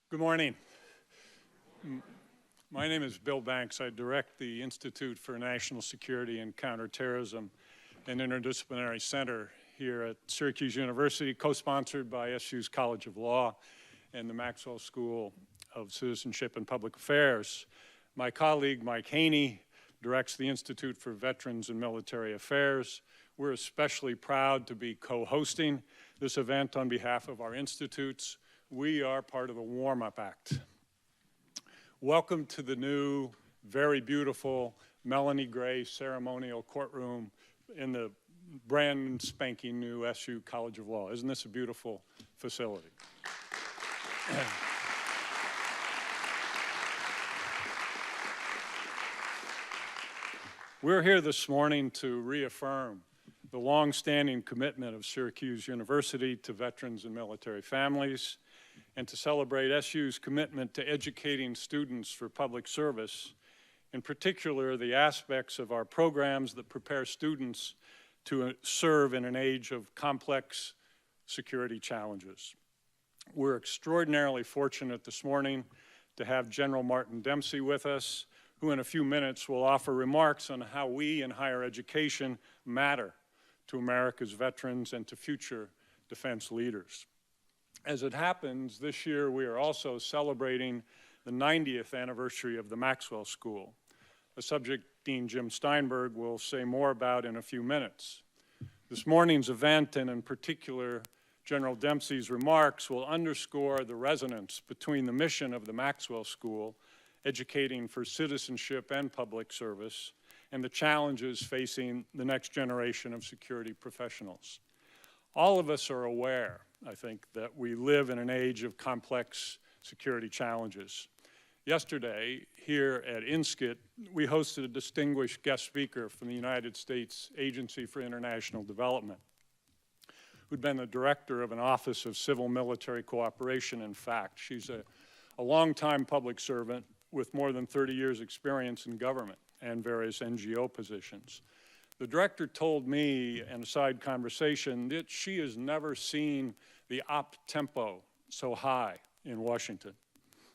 Good morning. My name is Bill Banks. I direct the Institute for National Security and Counterterrorism and Interdisciplinary Center here at Syracuse University, co-sponsored by SU's College of Law and the Maxwell School of Citizenship and Public Affairs. My colleague, Mike Haney, directs the Institute for Veterans and Military Affairs. We're especially proud to be co-hosting this event on behalf of our institutes. We are part of the Warm-Up Act. Welcome to the new, very beautiful Melanie Gray Ceremonial Courtroom in the brand spanking new SU College of Law. Isn't this a beautiful facility? We're here this morning to reaffirm the long-standing commitment of Syracuse University to veterans and military families, and to celebrate SU's commitment to educating students for public service, in particular the aspects of our programs that prepare students to serve in an age of complex security challenges. We're extraordinarily fortunate this morning to have General Martin Dempsey with us, who in a few minutes will offer remarks on how we in higher education matter to America's veterans and to future defense leaders. As it happens, this year we are also celebrating the 90th anniversary of the Maxwell School, a subject Dean Jim Steinberg will say more about in a few minutes. This morning's event, and in particular General Dempsey's remarks, will underscore the resonance between the mission of the Maxwell School, educating for citizenship and public service, and the challenges facing the next generation of security professionals. All of us are aware, I think, that we live in an age of complex security challenges. Yesterday, here at INSCIT, we hosted a distinguished guest speaker from the United States Agency for International Development, who'd been the director of an Office of Civil-Military Cooperation. In fact, she's a longtime public servant with more than 30 years' experience in government and various NGO positions. The director told me in a side conversation that she has never seen the op-tempo so high in Washington.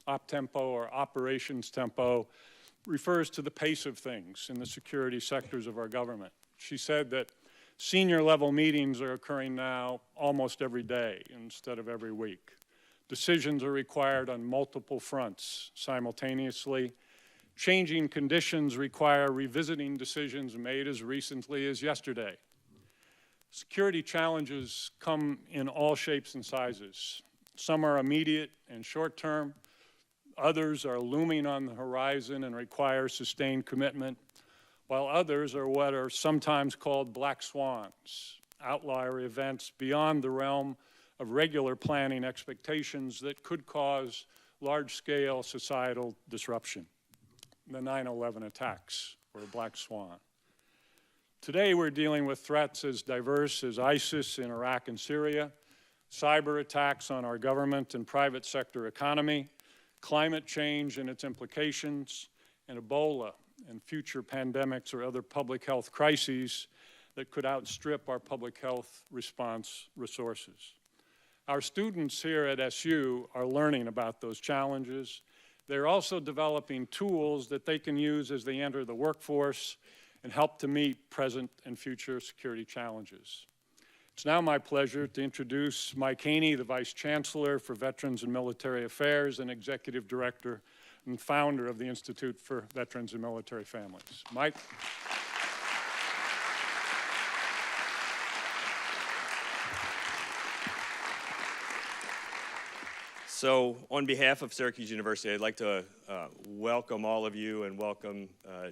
Op-tempo, or operations tempo, refers to the pace of things in the security sectors of our government. She said that senior level meetings are occurring now almost every day instead of every week. Decisions are required on multiple fronts simultaneously. Changing conditions require revisiting decisions made as recently as yesterday. Security challenges come in all shapes and sizes. Some are immediate and short-term. Others are looming on the horizon and require sustained commitment, while others are what are sometimes called black swans, outlier events beyond the realm of regular planning expectations that could cause large-scale societal disruption. The 9/11 attacks were a black swan. Today we're dealing with threats as diverse as ISIS in Iraq and Syria, cyber attacks on our government and private sector economy, climate change and its implications, and Ebola and future pandemics or other public health crises that could outstrip our public health response resources. Our students here at SU are learning about those challenges. They're also developing tools that they can use as they enter the workforce and help to meet present and future security challenges. It's now my pleasure to introduce Mike Haney, the Vice Chancellor for Veterans and Military Affairs and Executive Director and founder of the Institute for Veterans and Military Families. Mike. So on behalf of Syracuse University, I'd like to welcome all of you and welcome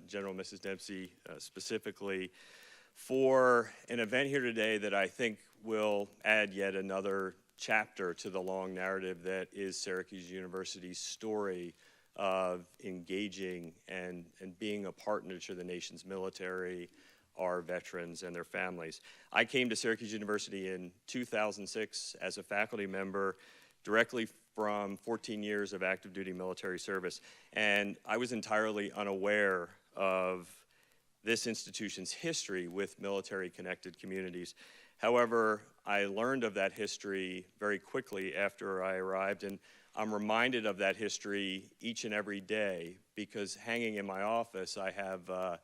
General Mrs. Dempsey specifically for an event here today that I think will add yet another chapter to the long narrative that is Syracuse University's story of engaging and being a partner to the nation's military, our veterans, and their families. I came to Syracuse University in 2006 as a faculty member directly from 14 years of active duty military service, and I was entirely unaware of this institution's history with military-connected communities. However, I learned of that history very quickly after I arrived, and I'm reminded of that history each and every day because hanging in my office, I have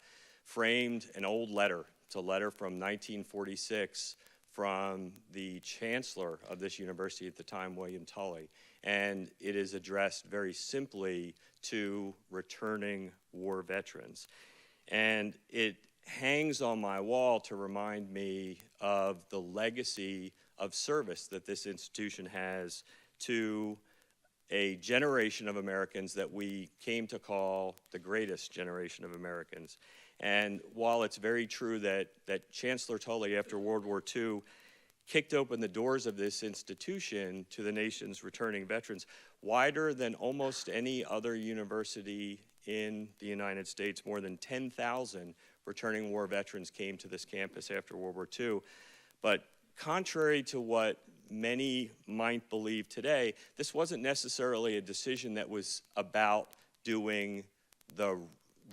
framed an old letter. It's a letter from 1946 from the chancellor of this university at the time, William Tully. And it is addressed very simply to returning war veterans. And it hangs on my wall to remind me of the legacy of service that this institution has to a generation of Americans that we came to call the greatest generation of Americans. And while it's very true that Chancellor Tully, after World War II, kicked open the doors of this institution to the nation's returning veterans, wider than almost any other university in the United States, more than 10,000 returning war veterans came to this campus after World War II. But contrary to what many might believe today, this wasn't necessarily a decision that was about doing the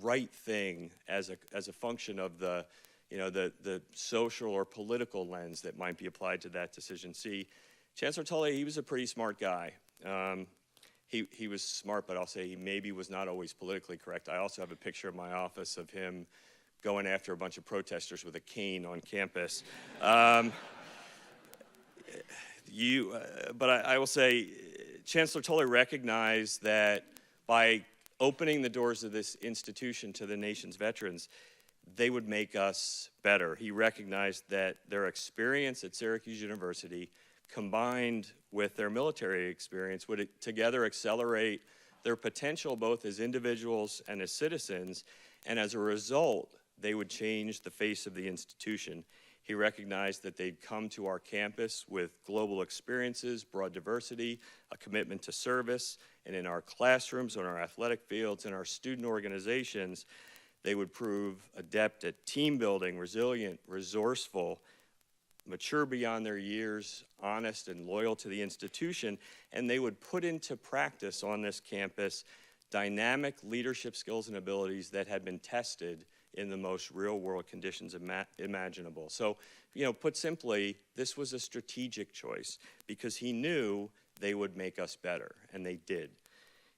right thing as a function of the social or political lens that might be applied to that decision. See, Chancellor Tully, he was a pretty smart guy. He was smart, but I'll say he maybe was not always politically correct. I also have a picture in my office of him going after a bunch of protesters with a cane on campus. But I will say, Chancellor Tully recognized that by opening the doors of this institution to the nation's veterans, they would make us better. He recognized that their experience at Syracuse University, combined with their military experience, would together accelerate their potential both as individuals and as citizens, and as a result, they would change the face of the institution. He recognized that they'd come to our campus with global experiences, broad diversity, a commitment to service, and in our classrooms, on our athletic fields, and our student organizations, they would prove adept at team building, resilient, resourceful, mature beyond their years, honest and loyal to the institution, and they would put into practice on this campus dynamic leadership skills and abilities that had been tested in the most real-world conditions imaginable. So, put simply, this was a strategic choice because he knew they would make us better, and they did.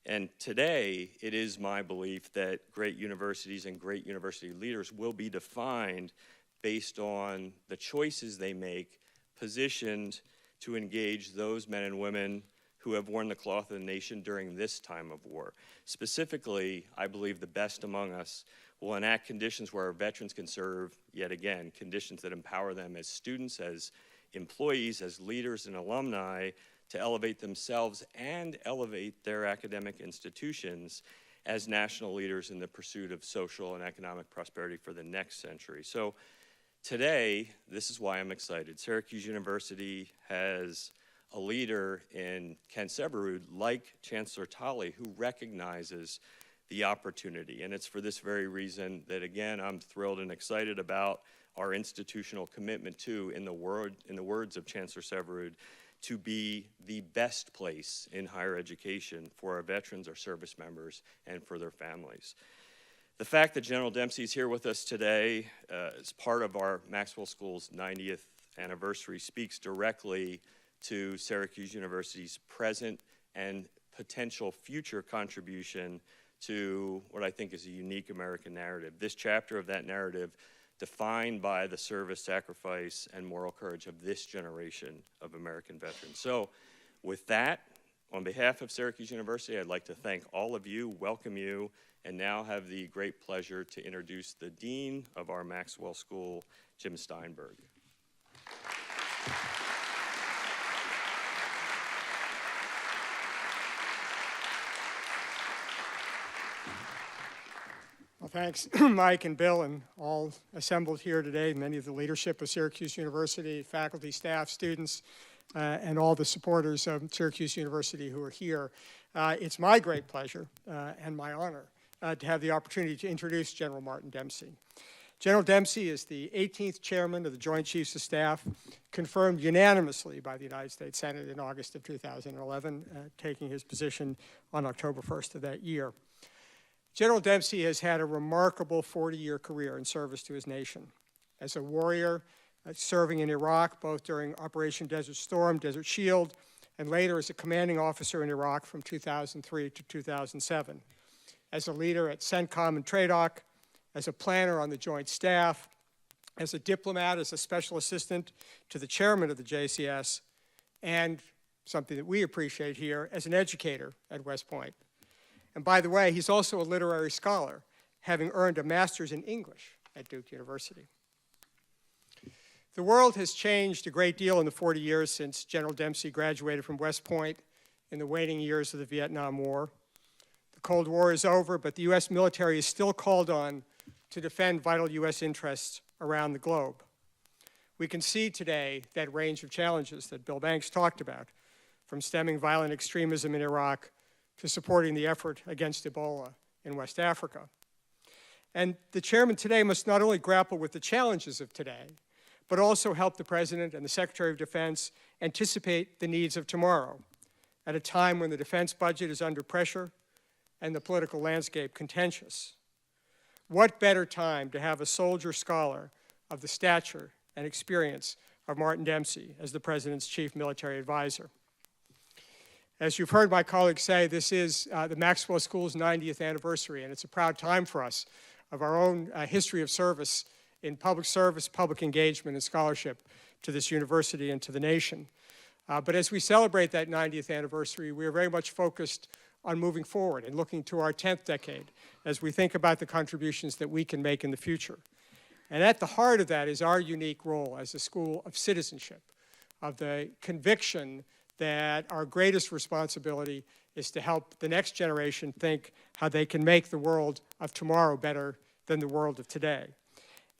And today, it is my belief that great universities and great university leaders will be defined based on the choices they make, positioned to engage those men and women who have worn the cloth of the nation during this time of war. Specifically, I believe the best among us will enact conditions where our veterans can serve, yet again, conditions that empower them as students, as employees, as leaders and alumni to elevate themselves and elevate their academic institutions as national leaders in the pursuit of social and economic prosperity for the next century. So today, this is why I'm excited. Syracuse University has a leader in Ken Seberud, like Chancellor Tully, who recognizes the opportunity. And it's for this very reason that, again, I'm thrilled and excited about our institutional commitment to, in the words of Chancellor Seberud, to be the best place in higher education for our veterans, our service members, and for their families. The fact that General Dempsey is here with us today as part of our Maxwell School's 90th anniversary speaks directly to Syracuse University's present and potential future contribution to what I think is a unique American narrative. This chapter of that narrative defined by the service, sacrifice, and moral courage of this generation of American veterans. So with that, on behalf of Syracuse University, I'd like to thank all of you, welcome you, and now have the great pleasure to introduce the Dean of our Maxwell School, Jim Steinberg. Well, thanks, Mike and Bill, and all assembled here today, many of the leadership of Syracuse University, faculty, staff, students, and all the supporters of Syracuse University who are here. It's my great pleasure and my honor to have the opportunity to introduce General Martin Dempsey. General Dempsey is the 18th chairman of the Joint Chiefs of Staff, confirmed unanimously by the United States Senate in August of 2011, taking his position on October 1st of that year. General Dempsey has had a remarkable 40-year career in service to his nation. As a warrior, serving in Iraq, both during Operation Desert Storm, Desert Shield, and later as a commanding officer in Iraq from 2003 to 2007. As a leader at CENTCOM and TRADOC, as a planner on the Joint Staff, as a diplomat, as a special assistant to the chairman of the JCS, and something that we appreciate here, as an educator at West Point. And by the way, he's also a literary scholar, having earned a master's in English at Duke University. The world has changed a great deal in the 40 years since General Dempsey graduated from West Point in the waning years of the Vietnam War. The Cold War is over, but the U.S. military is still called on to defend vital U.S. interests around the globe. We can see today that range of challenges that Bill Banks talked about, from stemming violent extremism in Iraq to supporting the effort against Ebola in West Africa. And the chairman today must not only grapple with the challenges of today, but also help the President and the Secretary of Defense anticipate the needs of tomorrow, at a time when the defense budget is under pressure and the political landscape contentious. What better time to have a soldier scholar of the stature and experience of Martin Dempsey as the President's chief military advisor? As you've heard my colleagues say, this is the Maxwell School's 90th anniversary, and it's a proud time for us of our own history of service in public service, public engagement, and scholarship to this university and to the nation. But as we celebrate that 90th anniversary, we are very much focused on moving forward and looking to our 10th decade as we think about the contributions that we can make in the future. And at the heart of that is our unique role as a school of citizenship, of the conviction that our greatest responsibility is to help the next generation think how they can make the world of tomorrow better than the world of today.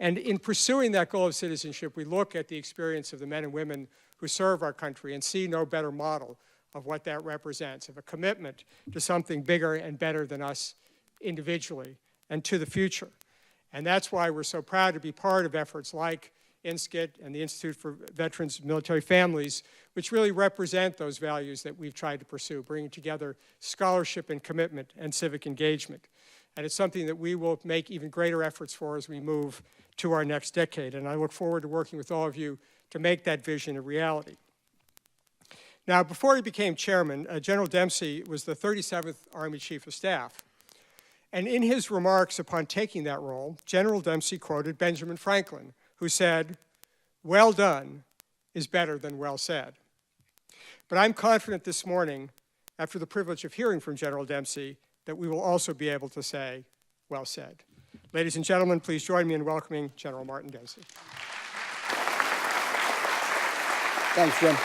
And in pursuing that goal of citizenship, we look at the experience of the men and women who serve our country and see no better model of what that represents, of a commitment to something bigger and better than us individually and to the future. And that's why we're so proud to be part of efforts like INSCIT and the Institute for Veterans and Military Families, which really represent those values that we've tried to pursue, bringing together scholarship and commitment and civic engagement. And it's something that we will make even greater efforts for as we move to our next decade. And I look forward to working with all of you to make that vision a reality. Now, before he became chairman, General Dempsey was the 37th Army Chief of Staff. And in his remarks upon taking that role, General Dempsey quoted Benjamin Franklin, who said, "Well done is better than well said." But I'm confident this morning, after the privilege of hearing from General Dempsey, that we will also be able to say, well said. Ladies and gentlemen, please join me in welcoming General Martin Dempsey. Thanks, Jim.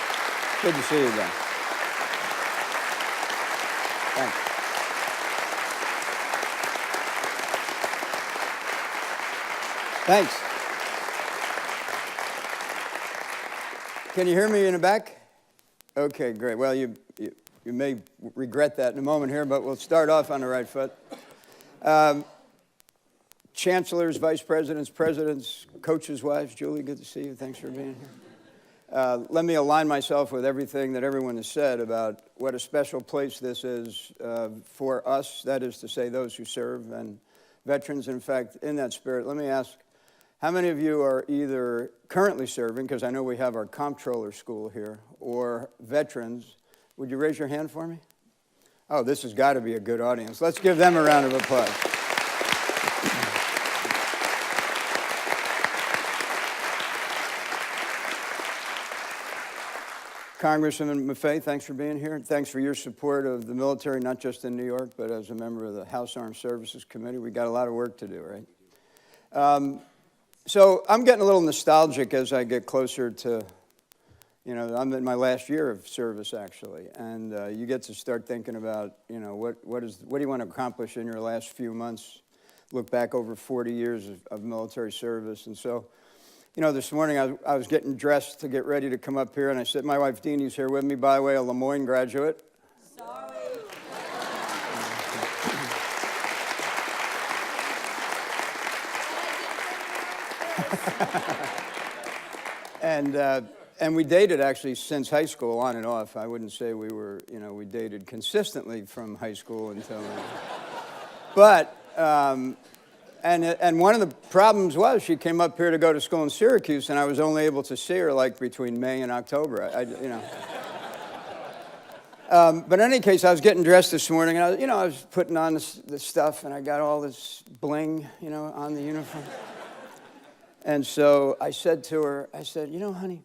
Good to see you again. Thanks. Thanks. Can you hear me in the back? Okay, great. Well, you may regret that in a moment here, but we'll start off on the right foot. Chancellors, vice presidents, presidents, coaches' wives, Julie, good to see you. Thanks for being here. Let me align myself with everything that everyone has said about what a special place this is for us, that is to say those who serve and veterans. In fact, in that spirit, let me ask, how many of you are either currently serving, because I know we have our comptroller school here, or veterans? Would you raise your hand for me? Oh, this has got to be a good audience. Let's give them a round of applause. Congressman Maffei, thanks for being here. Thanks for your support of the military, not just in New York, but as a member of the House Armed Services Committee. We got a lot of work to do, right? So I'm getting a little nostalgic as I get closer to, I'm in my last year of service, actually. And you get to start thinking about, what do you want to accomplish in your last few months? Look back over 40 years of military service. And so, this morning I was getting dressed to get ready to come up here, and I said, my wife Deenee's here with me, by the way, a Lemoyne graduate. Sorry. And we dated actually since high school, on and off. I wouldn't say we were, we dated consistently from high school until. But and one of the problems was she came up here to go to school in Syracuse, and I was only able to see her like between May and October. But in any case, I was getting dressed this morning, and I was putting on this stuff, and I got all this bling, on the uniform. And so I said to her, honey,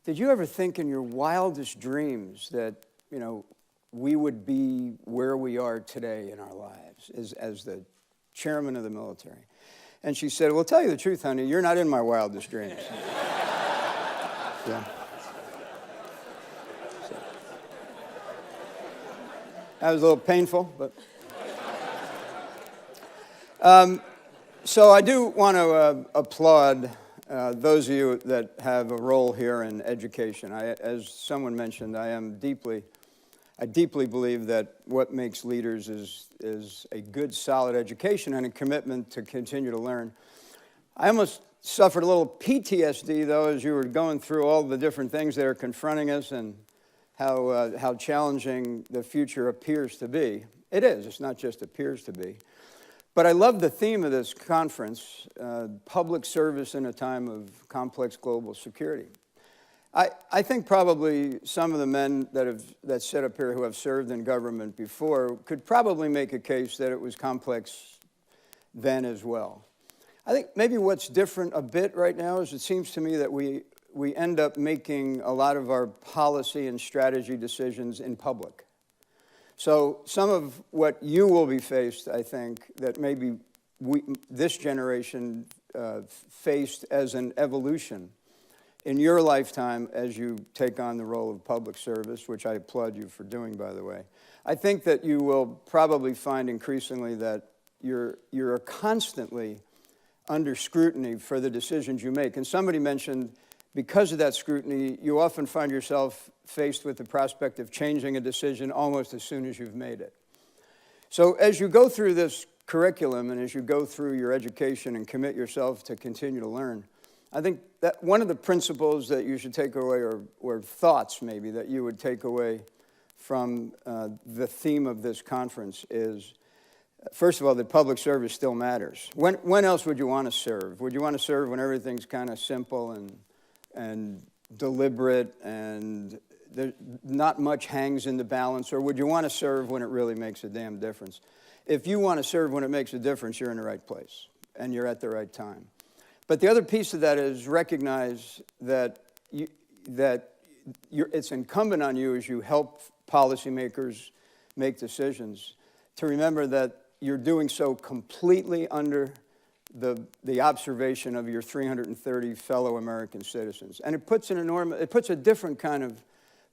did you ever think in your wildest dreams that, we would be where we are today in our lives as the chairman of the military? And she said, well, tell you the truth, honey, you're not in my wildest dreams. So. That was a little painful, but. So I do want to applaud those of you that have a role here in education. As someone mentioned, I deeply believe that what makes leaders is a good, solid education and a commitment to continue to learn. I almost suffered a little PTSD, though, as you were going through all the different things that are confronting us and how challenging the future appears to be. It is. It's not just appears to be. But I love the theme of this conference, public service in a time of complex global security. I think probably some of the men that sit up here who have served in government before could probably make a case that it was complex then as well. I think maybe what's different a bit right now is it seems to me that we end up making a lot of our policy and strategy decisions in public. So some of what you will be faced, I think, that maybe this generation faced as an evolution in your lifetime as you take on the role of public service, which I applaud you for doing, by the way. I think that you will probably find increasingly that you're constantly under scrutiny for the decisions you make. And somebody mentioned, because of that scrutiny, you often find yourself faced with the prospect of changing a decision almost as soon as you've made it. So as you go through this curriculum and as you go through your education and commit yourself to continue to learn, I think that one of the principles that you should take away, or thoughts maybe that you would take away from the theme of this conference is, first of all, that public service still matters. When else would you want to serve? Would you want to serve when everything's kind of simple and deliberate and not much hangs in the balance? Or would you want to serve when it really makes a damn difference? If you want to serve when it makes a difference, you're in the right place and you're at the right time. But the other piece of that is recognize that it's incumbent on you as you help policymakers make decisions to remember that you're doing so completely under the observation of your 330 fellow American citizens. And it puts a different kind of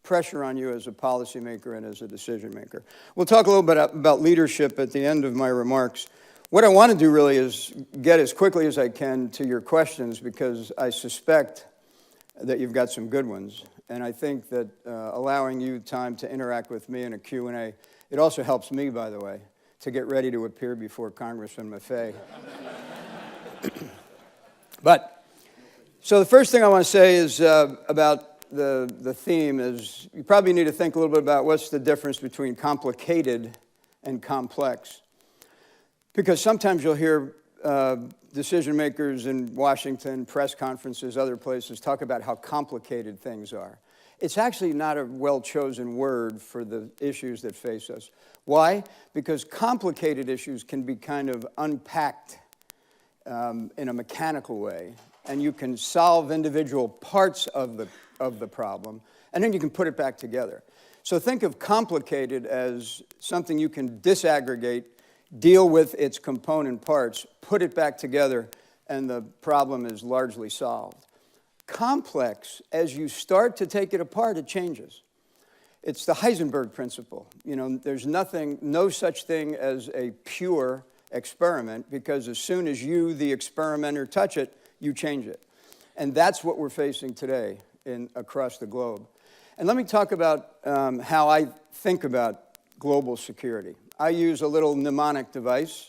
pressure on you as a policymaker and as a decision maker. We'll talk a little bit about leadership at the end of my remarks. What I want to do really is get as quickly as I can to your questions, because I suspect that you've got some good ones. And I think that allowing you time to interact with me in a Q&A, it also helps me, by the way, to get ready to appear before Congressman Maffei. So the first thing I want to say is about the theme is you probably need to think a little bit about what's the difference between complicated and complex. Because sometimes you'll hear decision makers in Washington, press conferences, other places talk about how complicated things are. It's actually not a well-chosen word for the issues that face us. Why? Because complicated issues can be kind of unpacked in a mechanical way, and you can solve individual parts of the problem, and then you can put it back together. So think of complicated as something you can disaggregate, deal with its component parts, put it back together, and the problem is largely solved. Complex, as you start to take it apart, it changes. It's the Heisenberg principle. There's no such thing as a pure experiment, because as soon as you, the experimenter, touch it, you change it. And that's what we're facing today across the globe. And let me talk about how I think about global security. I use a little mnemonic device.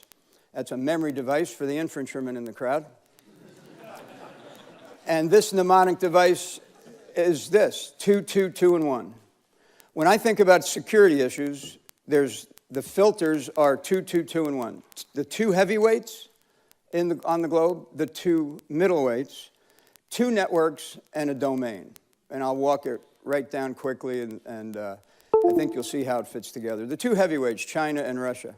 That's a memory device for the infantrymen in the crowd. And this mnemonic device is this: 2, 2, 2, and 1. When I think about security issues, the filters are 2, 2, 2, and 1. The two heavyweights on the globe, the two middleweights, two networks, and a domain. And I'll walk it right down quickly, and I think you'll see how it fits together. The two heavyweights, China and Russia.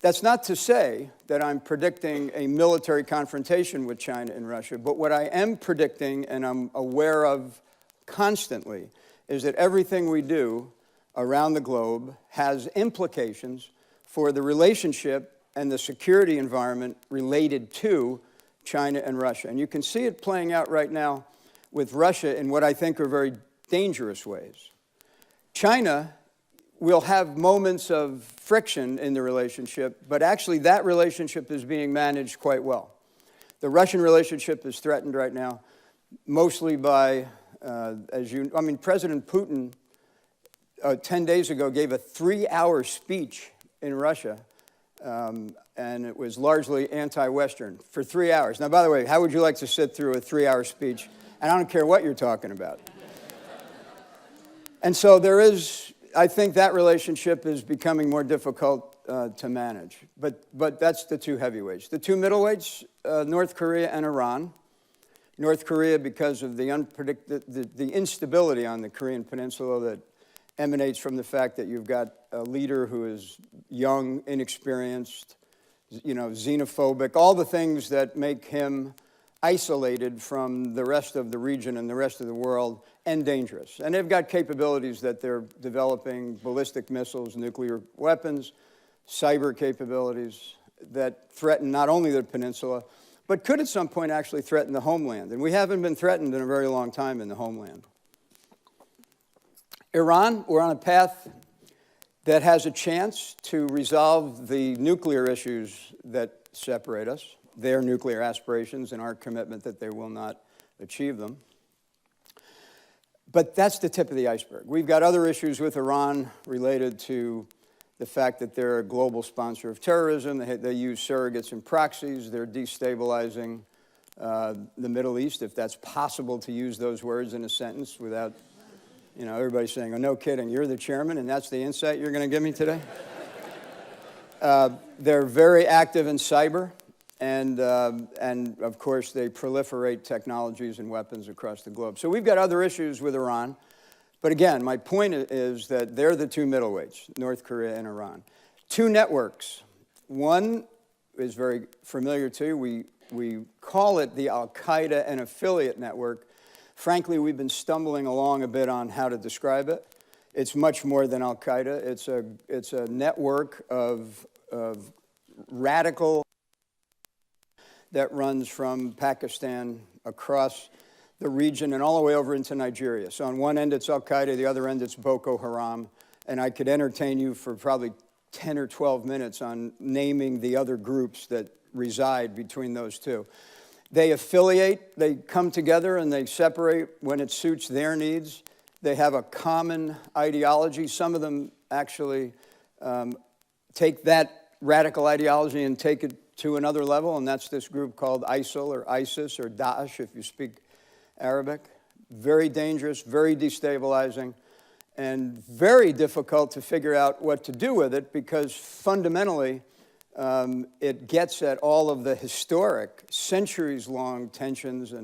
That's not to say that I'm predicting a military confrontation with China and Russia, but what I am predicting, and I'm aware of constantly, is that everything we do around the globe has implications for the relationship and the security environment related to China and Russia. And you can see it playing out right now with Russia in what I think are very dangerous ways. China will have moments of friction in the relationship, but actually that relationship is being managed quite well. The Russian relationship is threatened right now, mostly by, President Putin 10 days ago gave a 3-hour speech in Russia, and it was largely anti-Western for 3 hours. Now, by the way, how would you like to sit through a 3-hour speech? And I don't care what you're talking about. And so there is, I think that relationship is becoming more difficult to manage. But that's the two heavyweights. The two middleweights, North Korea and Iran. North Korea, because of the instability on the Korean Peninsula that emanates from the fact that you've got a leader who is young, inexperienced, xenophobic, all the things that make him isolated from the rest of the region and the rest of the world, and dangerous. And they've got capabilities that they're developing, ballistic missiles, nuclear weapons, cyber capabilities that threaten not only the peninsula, but could at some point actually threaten the homeland. And we haven't been threatened in a very long time in the homeland. Iran, we're on a path that has a chance to resolve the nuclear issues that separate us, their nuclear aspirations and our commitment that they will not achieve them. But that's the tip of the iceberg. We've got other issues with Iran related to the fact that they're a global sponsor of terrorism. They use surrogates and proxies. They're destabilizing the Middle East, if that's possible to use those words in a sentence without everybody saying, oh, no kidding, you're the chairman and that's the insight you're going to give me today? They're very active in cyber. And of course, they proliferate technologies and weapons across the globe. So we've got other issues with Iran. But again, my point is that they're the two middleweights, North Korea and Iran. Two networks. One is very familiar to you. We call it the Al-Qaeda and affiliate network. Frankly, we've been stumbling along a bit on how to describe it. It's much more than Al-Qaeda. It's a network of radical that runs from Pakistan across the region and all the way over into Nigeria. So on one end it's Al-Qaeda, the other end it's Boko Haram, and I could entertain you for probably 10 or 12 minutes on naming the other groups that reside between those two. They affiliate, they come together and they separate when it suits their needs. They have a common ideology. Some of them actually take that radical ideology and take it to another level, and that's this group called ISIL or ISIS or Daesh, if you speak Arabic. Very dangerous, very destabilizing, and very difficult to figure out what to do with it because fundamentally it gets at all of the historic, centuries-long tensions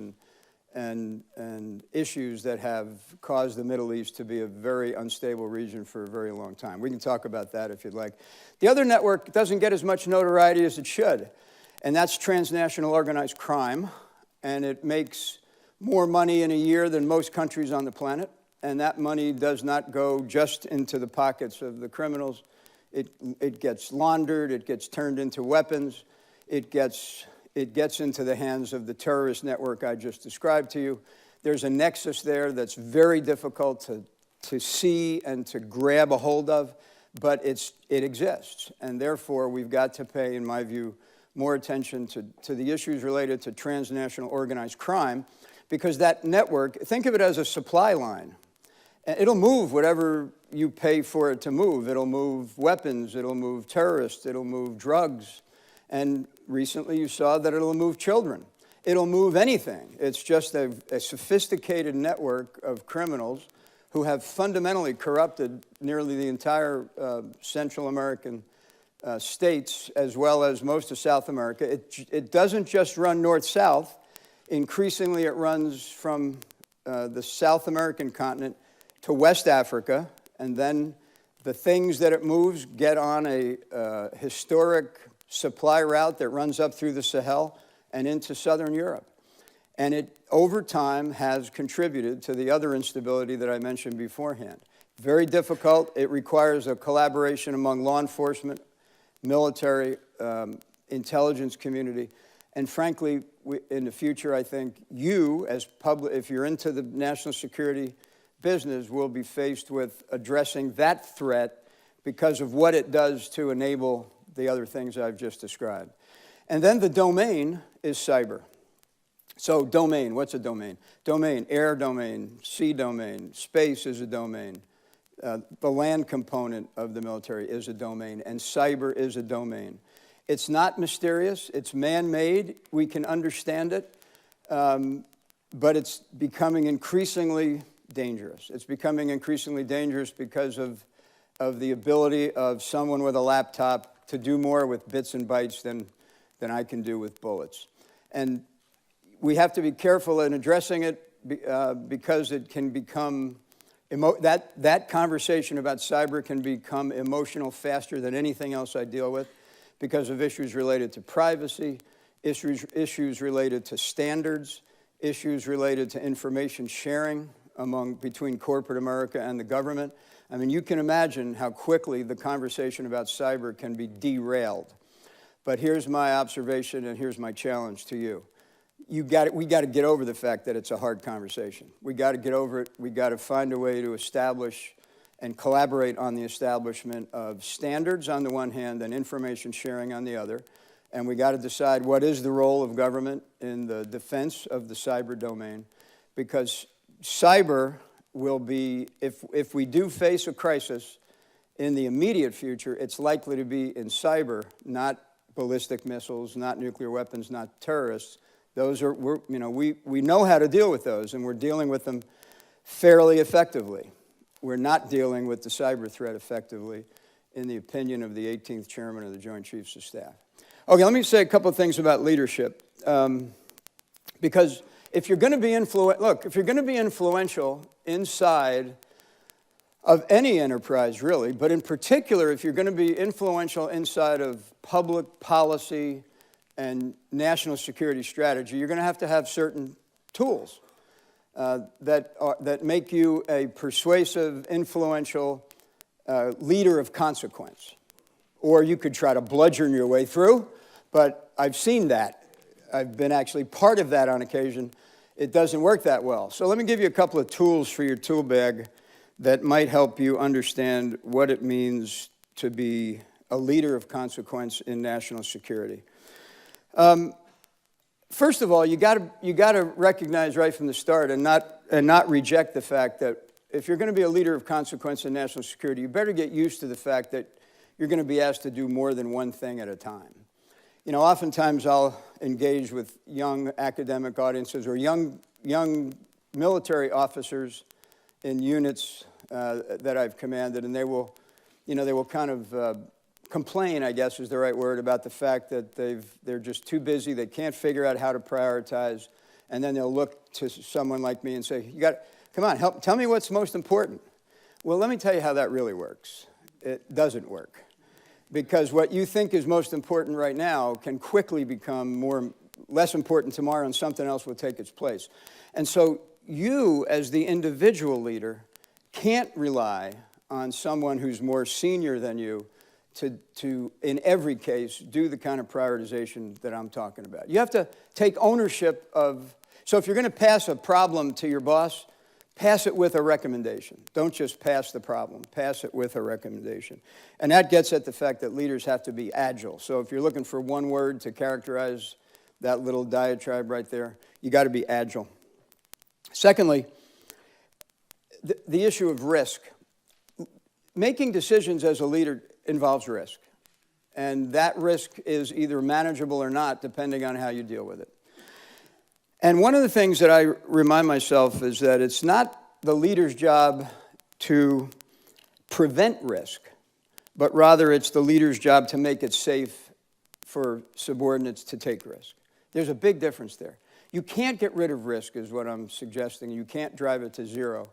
and issues that have caused the Middle East to be a very unstable region for a very long time. We can talk about that if you'd like. The other network doesn't get as much notoriety as it should, and that's transnational organized crime, and it makes more money in a year than most countries on the planet, and that money does not go just into the pockets of the criminals. It gets laundered, it gets turned into weapons, it gets into the hands of the terrorist network I just described to you. There's a nexus there that's very difficult to see and to grab a hold of, but it exists. And therefore, we've got to pay, in my view, more attention to the issues related to transnational organized crime, because that network, think of it as a supply line. It'll move whatever you pay for it to move. It'll move weapons, it'll move terrorists, it'll move drugs. And recently you saw that it'll move children. It'll move anything. It's just a sophisticated network of criminals who have fundamentally corrupted nearly the entire Central American states, as well as most of South America. It doesn't just run north-south. Increasingly, it runs from the South American continent to West Africa and then the things that it moves get on a historic supply route that runs up through the Sahel and into southern Europe. And it, over time, has contributed to the other instability that I mentioned beforehand. Very difficult. It requires a collaboration among law enforcement, military, intelligence community. And frankly, in the future, I think you, as public, if you're into the national security business, will be faced with addressing that threat because of what it does to enable the other things I've just described. And then the domain is cyber. So domain, what's a domain? Domain, air domain, sea domain, space is a domain. The land component of the military is a domain, and cyber is a domain. It's not mysterious, it's man-made, we can understand it, but it's becoming increasingly dangerous. It's becoming increasingly dangerous because of the ability of someone with a laptop to do more with bits and bytes than I can do with bullets. And we have to be careful in addressing it because it can become, that conversation about cyber can become emotional faster than anything else I deal with because of issues related to privacy, issues related to standards, issues related to information sharing between corporate America and the government. I mean, you can imagine how quickly the conversation about cyber can be derailed. But here's my observation and here's my challenge to you. We got to get over the fact that it's a hard conversation. We got to get over it. We got to find a way to establish and collaborate on the establishment of standards on the one hand and information sharing on the other. And we got to decide what is the role of government in the defense of the cyber domain, because cyber will be, if we do face a crisis in the immediate future, it's likely to be in cyber, not ballistic missiles, not nuclear weapons, not terrorists. Those are, we know how to deal with those, and we're dealing with them fairly effectively. We're not dealing with the cyber threat effectively, in the opinion of the 18th Chairman of the Joint Chiefs of Staff. Okay, let me say a couple of things about leadership, because if you're going to be if you're going to be influential inside of any enterprise, really, but in particular, if you're going to be influential inside of public policy and national security strategy, you're going to have certain tools that make you a persuasive, influential leader of consequence. Or you could try to bludgeon your way through, but I've seen that. I've been actually part of that on occasion. It doesn't work that well. So let me give you a couple of tools for your tool bag that might help you understand what it means to be a leader of consequence in national security. First of all, you got to recognize right from the start and not reject the fact that if you're going to be a leader of consequence in national security, you better get used to the fact that you're going to be asked to do more than one thing at a time. You know, oftentimes I'll engage with young academic audiences or young military officers in units that I've commanded, and they will kind of complain, I guess is the right word, about the fact that they're just too busy, they can't figure out how to prioritize, and then they'll look to someone like me and say, come on, tell me what's most important. Well, let me tell you how that really works. It doesn't work. Because what you think is most important right now can quickly become less important tomorrow, and something else will take its place. And so you, as the individual leader, can't rely on someone who's more senior than you to, in every case, do the kind of prioritization that I'm talking about. You have to take ownership so if you're going to pass a problem to your boss, pass it with a recommendation. Don't just pass the problem. Pass it with a recommendation. And that gets at the fact that leaders have to be agile. So if you're looking for one word to characterize that little diatribe right there, you got to be agile. Secondly, the issue of risk. Making decisions as a leader involves risk. And that risk is either manageable or not, depending on how you deal with it. And one of the things that I remind myself is that it's not the leader's job to prevent risk, but rather it's the leader's job to make it safe for subordinates to take risk. There's a big difference there. You can't get rid of risk, is what I'm suggesting. You can't drive it to zero.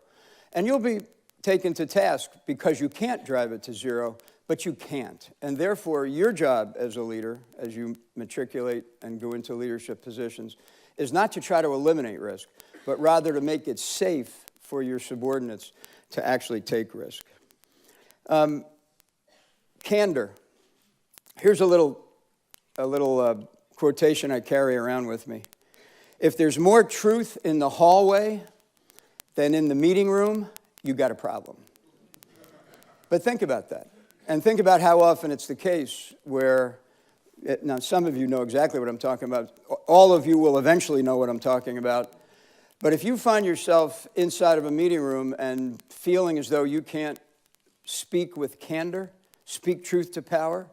And you'll be taken to task because you can't drive it to zero, but you can't. And therefore, your job as a leader, as you matriculate and go into leadership positions, is not to try to eliminate risk, but rather to make it safe for your subordinates to actually take risk. Candor. Here's a little quotation I carry around with me. If there's more truth in the hallway than in the meeting room, you got a problem. But think about that. And think about how often it's the case where, now some of you know exactly what I'm talking about. All of you will eventually know what I'm talking about. But if you find yourself inside of a meeting room and feeling as though you can't speak with candor, speak truth to power,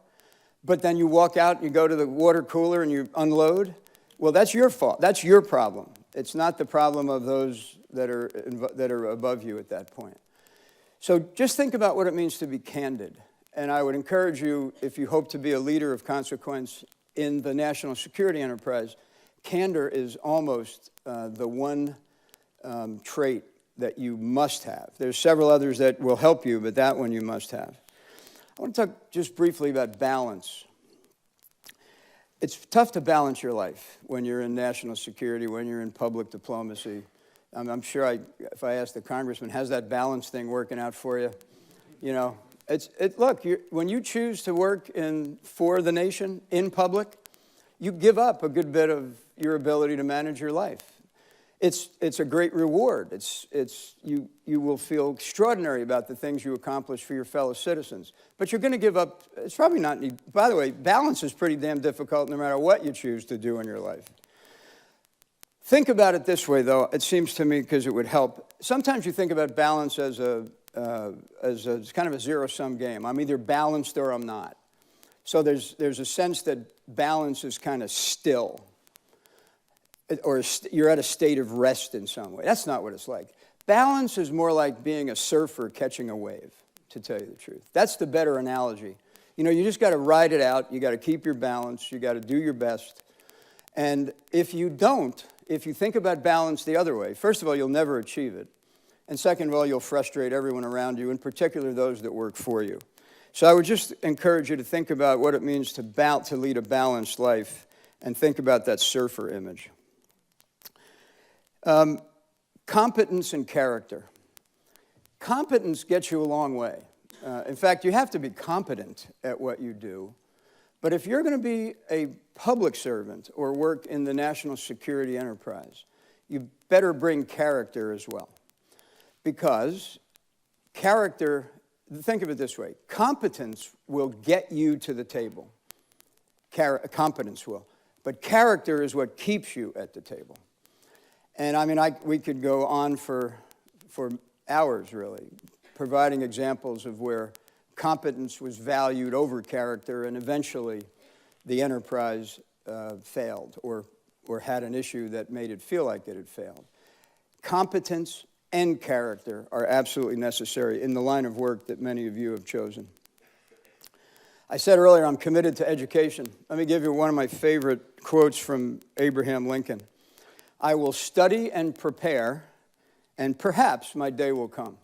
but then you walk out and you go to the water cooler and you unload, well, that's your fault. That's your problem. It's not the problem of those that are above you at that point. So just think about what it means to be candid. And I would encourage you, if you hope to be a leader of consequence in the national security enterprise, candor is almost the one trait that you must have. There's several others that will help you, but that one you must have. I want to talk just briefly about balance. It's tough to balance your life when you're in national security, when you're in public diplomacy. I'm sure if I ask the congressman, how's that balance thing working out for you? You know, look, when you choose to work for the nation in public, you give up a good bit of your ability to manage your life. It's a great reward. You will feel extraordinary about the things you accomplish for your fellow citizens. But you're going to give up, it's probably not, by the way, balance is pretty damn difficult no matter what you choose to do in your life. Think about it this way, though, it seems to me, because it would help. Sometimes you think about balance as kind of a zero-sum game. I'm either balanced or I'm not. So there's a sense that balance is kind of still, or you're at a state of rest in some way. That's not what it's like. Balance is more like being a surfer catching a wave, to tell you the truth. That's the better analogy. You know, you just got to ride it out. You got to keep your balance. You got to do your best. And if you don't, if you think about balance the other way, first of all, you'll never achieve it. And second of all, you'll frustrate everyone around you, in particular those that work for you. So I would just encourage you to think about what it means to lead a balanced life, and think about that surfer image. Competence and character. Competence gets you a long way. In fact, you have to be competent at what you do. But if you're going to be a public servant or work in the national security enterprise, you better bring character as well. Because character, think of it this way, competence will get you to the table. Competence will. But character is what keeps you at the table. And I mean, we could go on for hours, really, providing examples of where competence was valued over character, and eventually the enterprise failed or had an issue that made it feel like it had failed. Competence and character are absolutely necessary in the line of work that many of you have chosen. I said earlier, I'm committed to education. Let me give you one of my favorite quotes from Abraham Lincoln. I will study and prepare, and perhaps my day will come.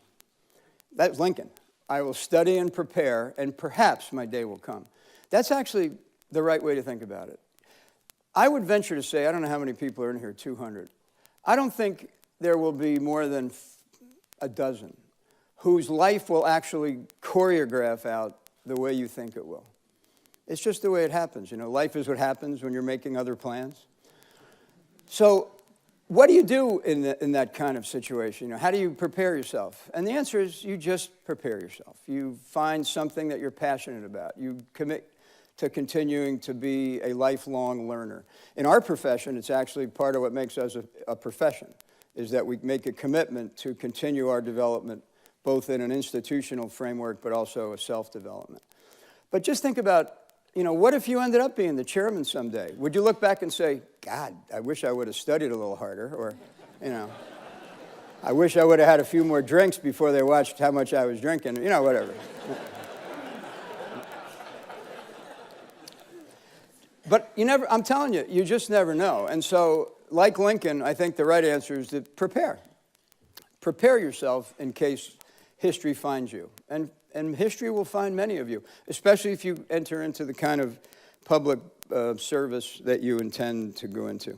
That's Lincoln. I will study and prepare, and perhaps my day will come. That's actually the right way to think about it. I would venture to say, I don't know how many people are in here, 200. I don't think there will be more than a dozen whose life will actually choreograph out the way you think it will. It's just the way it happens. You know, life is what happens when you're making other plans. So what do you do in that kind of situation? You know, how do you prepare yourself? And the answer is you just prepare yourself. You find something that you're passionate about. You commit to continuing to be a lifelong learner. In our profession, it's actually part of what makes us a profession, is that we make a commitment to continue our development, both in an institutional framework, but also a self-development. But just think about, you know, what if you ended up being the chairman someday? Would you look back and say, God, I wish I would have studied a little harder, or, you know, I wish I would have had a few more drinks before they watched how much I was drinking, you know, whatever. But you never, I'm telling you, you just never know. And so, like Lincoln, I think the right answer is to prepare. Prepare yourself in case history finds you. And history will find many of you, especially if you enter into the kind of public service that you intend to go into.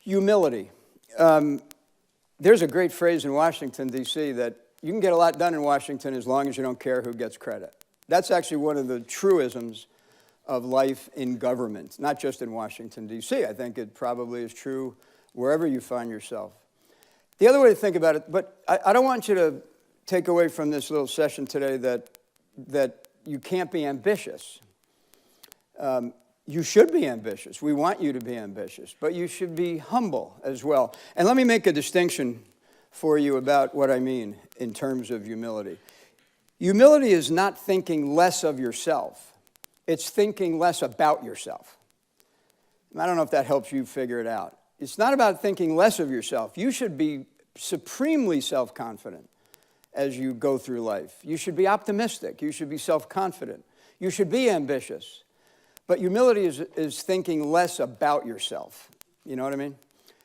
Humility. There's a great phrase in Washington, D.C., that you can get a lot done in Washington as long as you don't care who gets credit. That's actually one of the truisms of life in government, not just in Washington, D.C. I think it probably is true wherever you find yourself. The other way to think about it, but I don't want you to take away from this little session today that you can't be ambitious. You should be ambitious. We want you to be ambitious, but you should be humble as well. And let me make a distinction for you about what I mean in terms of humility. Humility is not thinking less of yourself. It's thinking less about yourself. I don't know if that helps you figure it out. It's not about thinking less of yourself. You should be supremely self-confident as you go through life. You should be optimistic. You should be self-confident. You should be ambitious. But humility is thinking less about yourself. You know what I mean?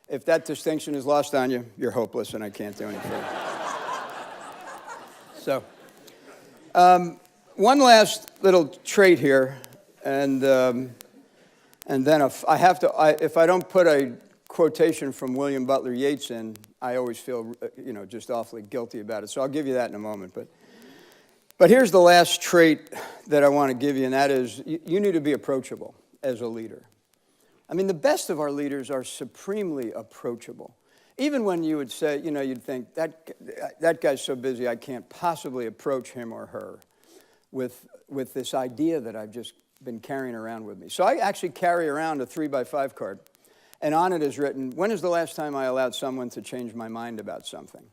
If that distinction is lost on you, you're hopeless and I can't do anything. So, one last little trait here, and then if I don't put a quotation from William Butler Yeats in, I always feel, just awfully guilty about it. So I'll give you that in a moment. But here's the last trait that I want to give you, and that is you need to be approachable as a leader. I mean, the best of our leaders are supremely approachable. Even when you would say, you'd think, that guy's so busy, I can't possibly approach him or her with this idea that I've just been carrying around with me. So I actually carry around a 3x5 card, and on it is written, when is the last time I allowed someone to change my mind about something?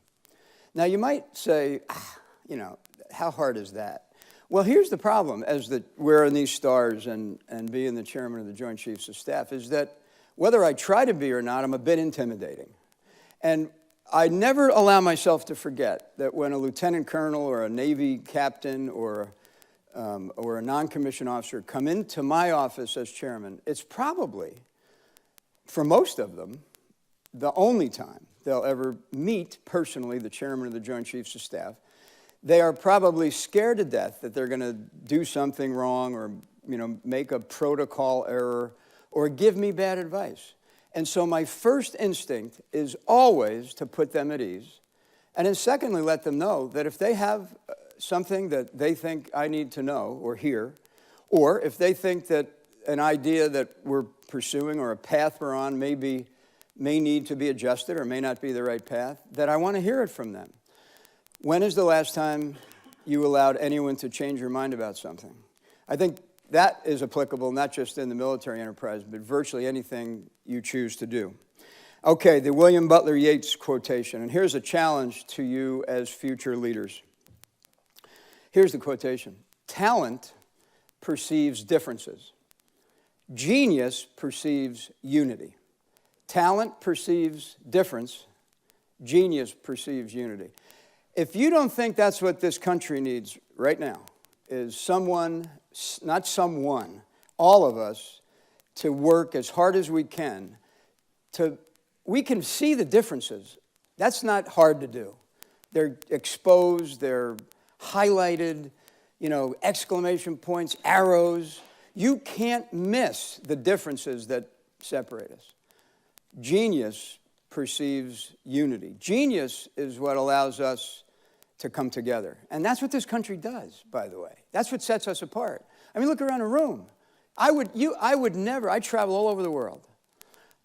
Now, you might say, how hard is that? Well, here's the problem, as wearing these stars and being the chairman of the Joint Chiefs of Staff, is that whether I try to be or not, I'm a bit intimidating. And I never allow myself to forget that when a lieutenant colonel or a Navy captain or a non-commissioned officer come into my office as chairman, it's probably, for most of them, the only time they'll ever meet personally the chairman of the Joint Chiefs of Staff. They are probably scared to death that they're going to do something wrong or, make a protocol error or give me bad advice. And so my first instinct is always to put them at ease. And then secondly, let them know that if they have something that they think I need to know or hear, or if they think that an idea that we're pursuing or a path we're on may need to be adjusted or may not be the right path, that I want to hear it from them. When is the last time you allowed anyone to change your mind about something? I think that is applicable not just in the military enterprise, but virtually anything you choose to do. Okay, the William Butler Yeats quotation, and here's a challenge to you as future leaders. Here's the quotation. Talent perceives differences. Genius perceives unity. Talent perceives difference. Genius perceives unity. If you don't think that's what this country needs right now, is someone, not someone, all of us, to work as hard as we can, we can see the differences. That's not hard to do. They're exposed, they're highlighted, exclamation points, arrows. You can't miss the differences that separate us. Genius perceives unity. Genius is what allows us to come together. And that's what this country does, by the way. That's what sets us apart. I mean, look around the room. I travel all over the world.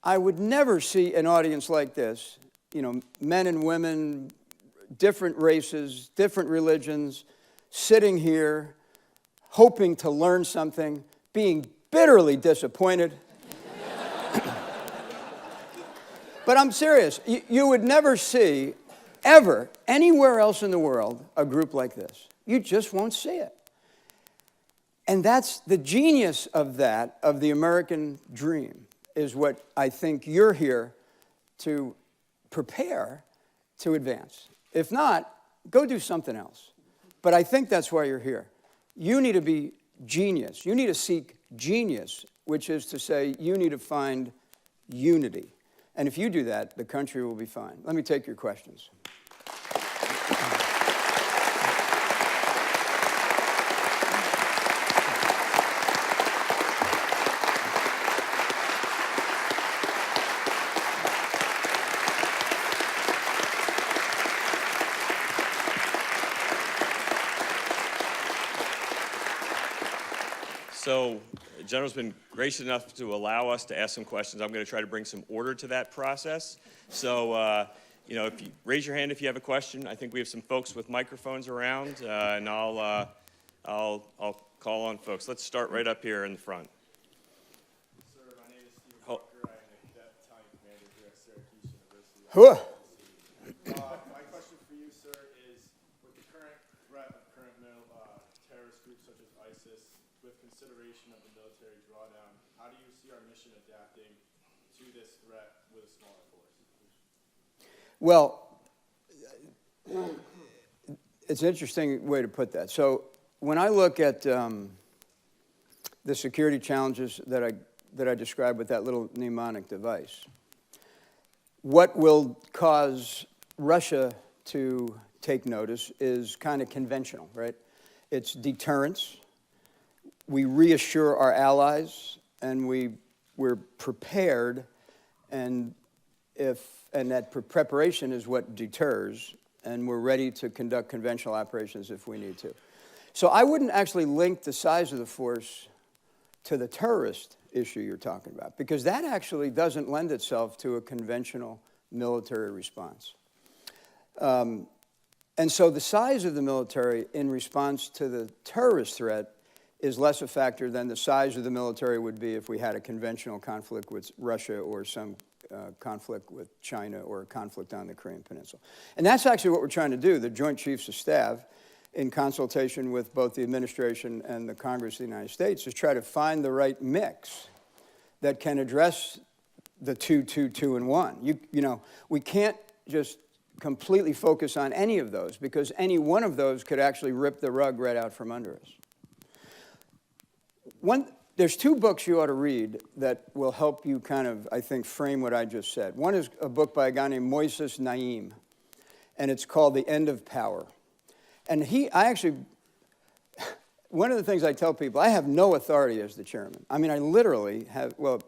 I would never see an audience like this, men and women, different races, different religions, sitting here, hoping to learn something, being bitterly disappointed. But I'm serious. You would never see, ever, anywhere else in the world, a group like this. You just won't see it. And that's the genius of that, of the American dream, is what I think you're here to prepare to advance. If not, go do something else. But I think that's why you're here. You need to be genius. You need to seek genius, which is to say you need to find unity. And if you do that, the country will be fine. Let me take your questions. So, the General's been gracious enough to allow us to ask some questions. I'm going to try to bring some order to that process. So, you know, if you raise your hand if you have a question. I think we have some folks with microphones around, and I'll call on folks. Let's start right up here in the front. Sir, my name is Stephen Walker. I'm a cadet battalion commander here at Syracuse University. My question for you, sir, is with the current threat of current terrorist groups such as ISIS, with consideration of the military drawdown, how do you see our mission adapting to this threat with a smaller force? Well, it's an interesting way to put that. So when I look at the security challenges that I described with that little mnemonic device, what will cause Russia to take notice is kind of conventional, right? It's deterrence. We reassure our allies, and we're prepared, and that preparation is what deters, and we're ready to conduct conventional operations if we need to. So I wouldn't actually link the size of the force to the terrorist issue you're talking about, because that actually doesn't lend itself to a conventional military response. And so the size of the military in response to the terrorist threat is less a factor than the size of the military would be if we had a conventional conflict with Russia or some conflict with China or a conflict on the Korean Peninsula. And that's actually what we're trying to do. The Joint Chiefs of Staff, in consultation with both the administration and the Congress of the United States, is try to find the right mix that can address the 2, and 1. You know, we can't just completely focus on any of those, because any one of those could actually rip the rug right out from under us. There's 2 books you ought to read that will help you kind of, I think, frame what I just said. One is a book by a guy named Moises Naim, and it's called The End of Power. And one of the things I tell people, I have no authority as the chairman. I mean, I literally have, well,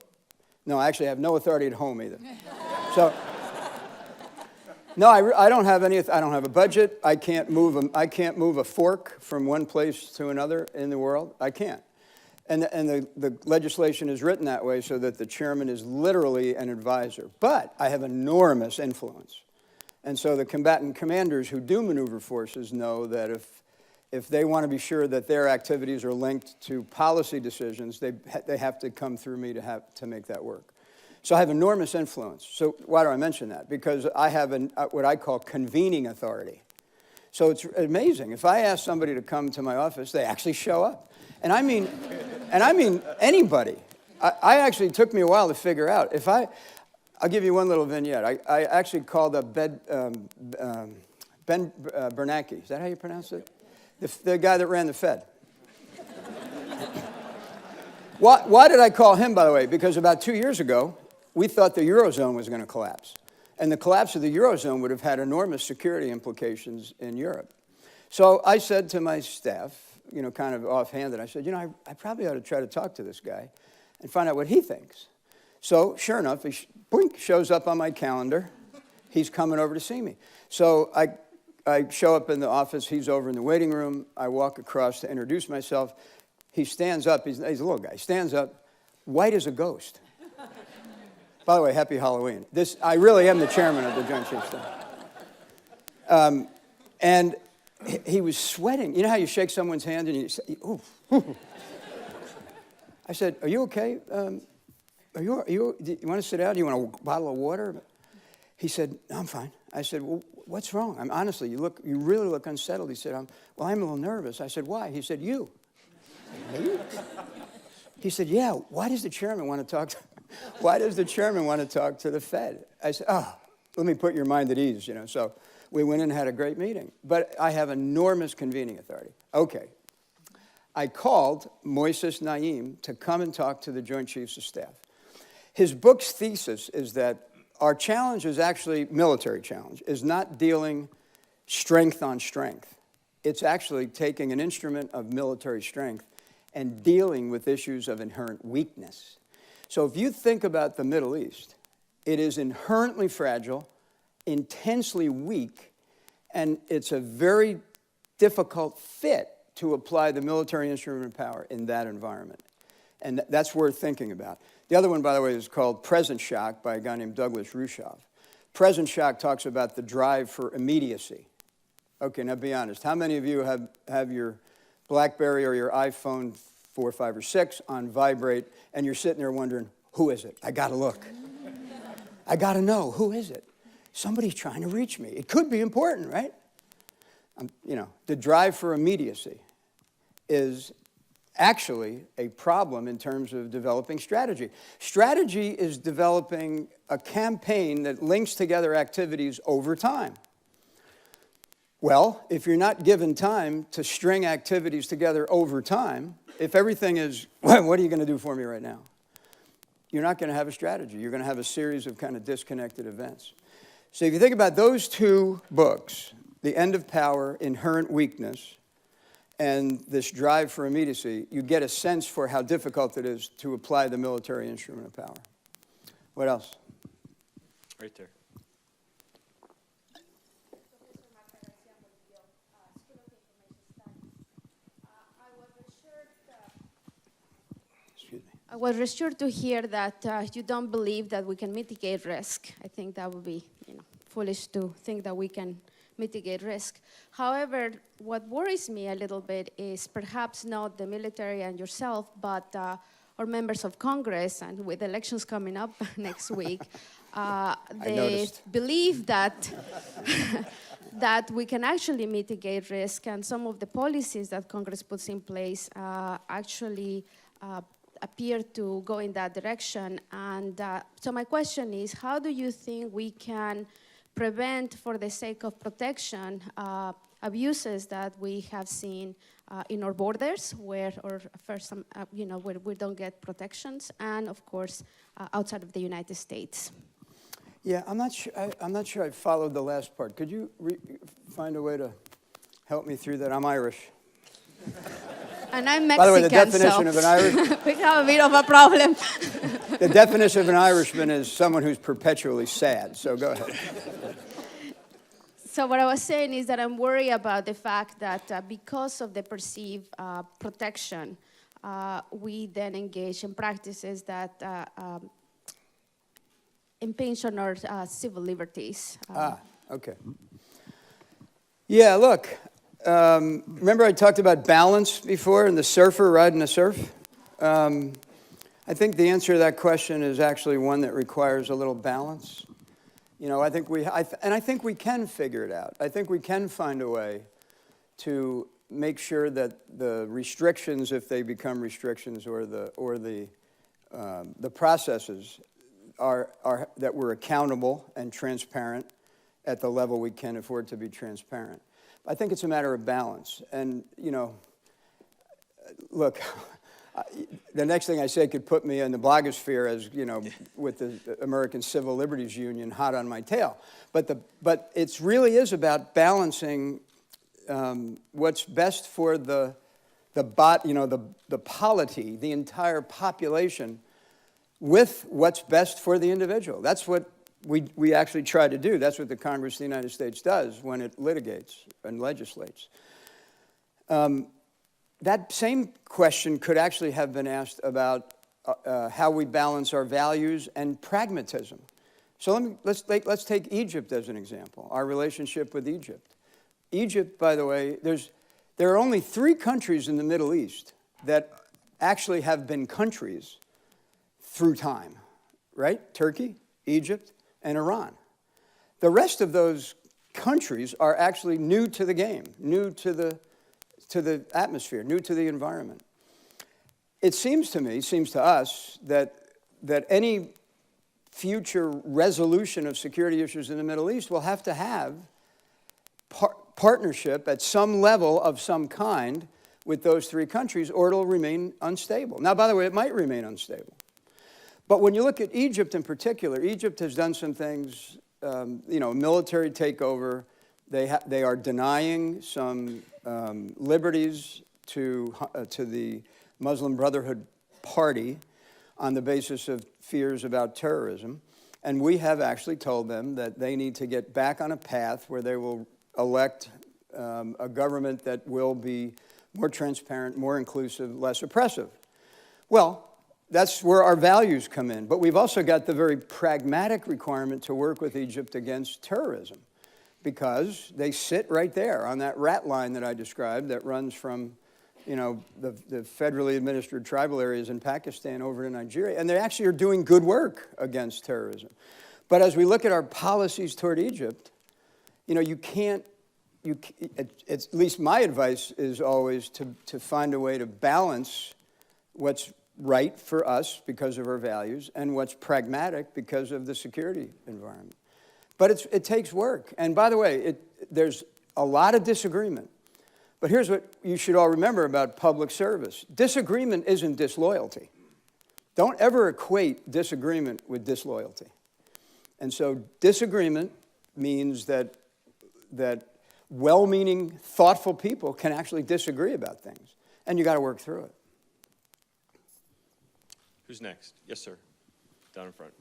no, I actually have no authority at home either. So, no, I don't have any. I don't have a budget. I can't move a fork from one place to another in the world. I can't. And the legislation is written that way so that the chairman is literally an advisor. But I have enormous influence. And so the combatant commanders who do maneuver forces know that if they want to be sure that their activities are linked to policy decisions, they have to come through me to make that work. So I have enormous influence. So why do I mention that? Because I have what I call convening authority. So it's amazing. If I ask somebody to come to my office, they actually show up. And I mean anybody. I actually took me a while to figure out. I'll give you one little vignette. I actually called up Ben Bernanke. Is that how you pronounce it? The guy that ran the Fed. Why did I call him, by the way? Because about 2 years ago, we thought the Eurozone was going to collapse. And the collapse of the Eurozone would have had enormous security implications in Europe. So I said to my staff, you know, kind of offhanded, I said, you know, I probably ought to try to talk to this guy and find out what he thinks. So sure enough, he shows up on my calendar. He's coming over to see me. So I show up in the office. He's over in the waiting room. I walk across to introduce myself. He stands up. He's a little guy. He stands up, white as a ghost. By the way, happy Halloween. I really am the chairman of the Joint Chiefs Staff. And he was sweating. You know how you shake someone's hand and you say, ooh. I said, are you okay? Do you want to sit down? Do you want a bottle of water? He said, no, I'm fine. I said, well, what's wrong? Honestly, you really look unsettled. He said, well, I'm a little nervous. I said, why? He said, you. Me? He said, yeah, why does the chairman want to talk to the Fed? I said, oh, let me put your mind at ease, you know. So we went in and had a great meeting. But I have enormous convening authority. Okay. I called Moises Naim to come and talk to the Joint Chiefs of Staff. His book's thesis is that our challenge is actually, military challenge, is not dealing strength on strength. It's actually taking an instrument of military strength and dealing with issues of inherent weakness. So if you think about the Middle East, it is inherently fragile, intensely weak, and it's a very difficult fit to apply the military instrument of power in that environment. And that's worth thinking about. The other one, by the way, is called Present Shock by a guy named Douglas Rushov. Present Shock talks about the drive for immediacy. Okay, now be honest. How many of you have your BlackBerry or your iPhone 4, 5, or 6 on vibrate, and you're sitting there wondering, who is it? I got to look. I got to know, who is it? Somebody's trying to reach me. It could be important, right? The drive for immediacy is actually a problem in terms of developing strategy. Strategy is developing a campaign that links together activities over time. Well, if you're not given time to string activities together over time, if everything is, what are you going to do for me right now? You're not going to have a strategy. You're going to have a series of kind of disconnected events. So if you think about those two books, The End of Power, Inherent Weakness, and this drive for immediacy, you get a sense for how difficult it is to apply the military instrument of power. What else? Right there. I was reassured to hear that you don't believe that we can mitigate risk. I think that would be foolish to think that we can mitigate risk. However, what worries me a little bit is perhaps not the military and yourself, but our members of Congress, and with elections coming up next week, they believe that that we can actually mitigate risk, and some of the policies that Congress puts in place actually appear to go in that direction. And so my question is, how do you think we can prevent, for the sake of protection, abuses that we have seen in our borders, where where we don't get protections, and of course outside of the United States? Yeah, I'm not sure I followed the last part. Could you find a way to help me through that? I'm Irish. And I'm Mexican, by the way, the definition of an Irish... we have a bit of a problem. The definition of an Irishman is someone who's perpetually sad, so go ahead. So what I was saying is that I'm worried about the fact that because of the perceived protection, we then engage in practices that impinge on our civil liberties. Okay. Yeah, look, remember I talked about balance before and the surfer riding a surf? I think the answer to that question is actually one that requires a little balance. I think I think we can figure it out. I think we can find a way to make sure that the restrictions, if they become restrictions, or the processes are that we're accountable and transparent at the level we can afford to be transparent. I think it's a matter of balance. And look. The next thing I say could put me in the blogosphere as, with the American Civil Liberties Union hot on my tail. But it really is about balancing what's best for the polity, the entire population, with what's best for the individual. That's what we actually try to do. That's what the Congress of the United States does when it litigates and legislates. That same question could actually have been asked about how we balance our values and pragmatism. So let's take Egypt as an example, our relationship with Egypt. Egypt, by the way, there are only 3 countries in the Middle East that actually have been countries through time, right? Turkey, Egypt, and Iran. The rest of those countries are actually new to the game, new to the atmosphere, new to the environment. It seems to us, that any future resolution of security issues in the Middle East will have to have partnership at some level of some kind with those 3 countries, or it'll remain unstable. Now, by the way, it might remain unstable. But when you look at Egypt in particular, Egypt has done some things, military takeover. They are denying some liberties to the Muslim Brotherhood Party on the basis of fears about terrorism. And we have actually told them that they need to get back on a path where they will elect a government that will be more transparent, more inclusive, less oppressive. Well, that's where our values come in. But we've also got the very pragmatic requirement to work with Egypt against terrorism, because they sit right there on that rat line that I described that runs from, the federally administered tribal areas in Pakistan over to Nigeria. And they actually are doing good work against terrorism. But as we look at our policies toward Egypt, at least my advice is always to find a way to balance what's right for us because of our values and what's pragmatic because of the security environment. But it takes work. And by the way, there's a lot of disagreement. But here's what you should all remember about public service. Disagreement isn't disloyalty. Don't ever equate disagreement with disloyalty. And so disagreement means that well-meaning, thoughtful people can actually disagree about things. And you got to work through it. Who's next? Yes, sir. Down in front.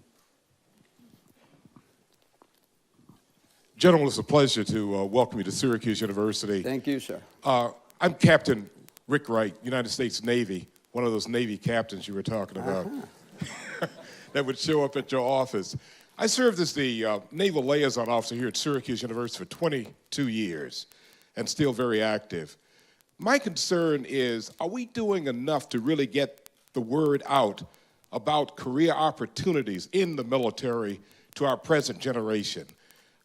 Gentlemen, it's a pleasure to welcome you to Syracuse University. Thank you, sir. I'm Captain Rick Wright, United States Navy, one of those Navy captains you were talking about that would show up at your office. I served as the Naval Liaison Officer here at Syracuse University for 22 years and still very active. My concern is, are we doing enough to really get the word out about career opportunities in the military to our present generation?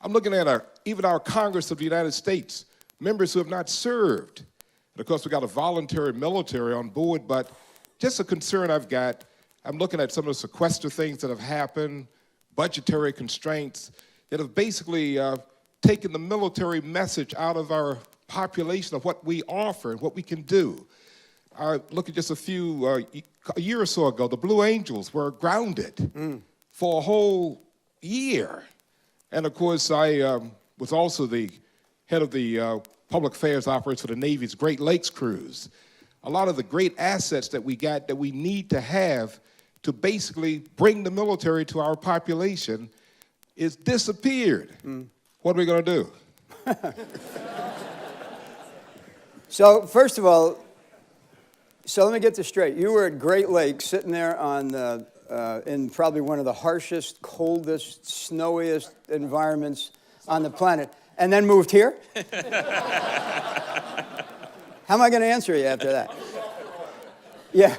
I'm looking at even our Congress of the United States, members who have not served. And of course, we got a voluntary military on board, but just a concern I've got, I'm looking at some of the sequester things that have happened, budgetary constraints that have basically taken the military message out of our population of what we offer and what we can do. Look at just a year or so ago, the Blue Angels were grounded for a whole year. And of course, I was also the head of the public affairs operations for the Navy's Great Lakes Cruise. A lot of the great assets that we got that we need to have to basically bring the military to our population is disappeared. What are we going to do? So first of all, let me get this straight. You were at Great Lakes, sitting there on in probably one of the harshest, coldest, snowiest environments on the planet, and then moved here? How am I going to answer you after that? Yeah.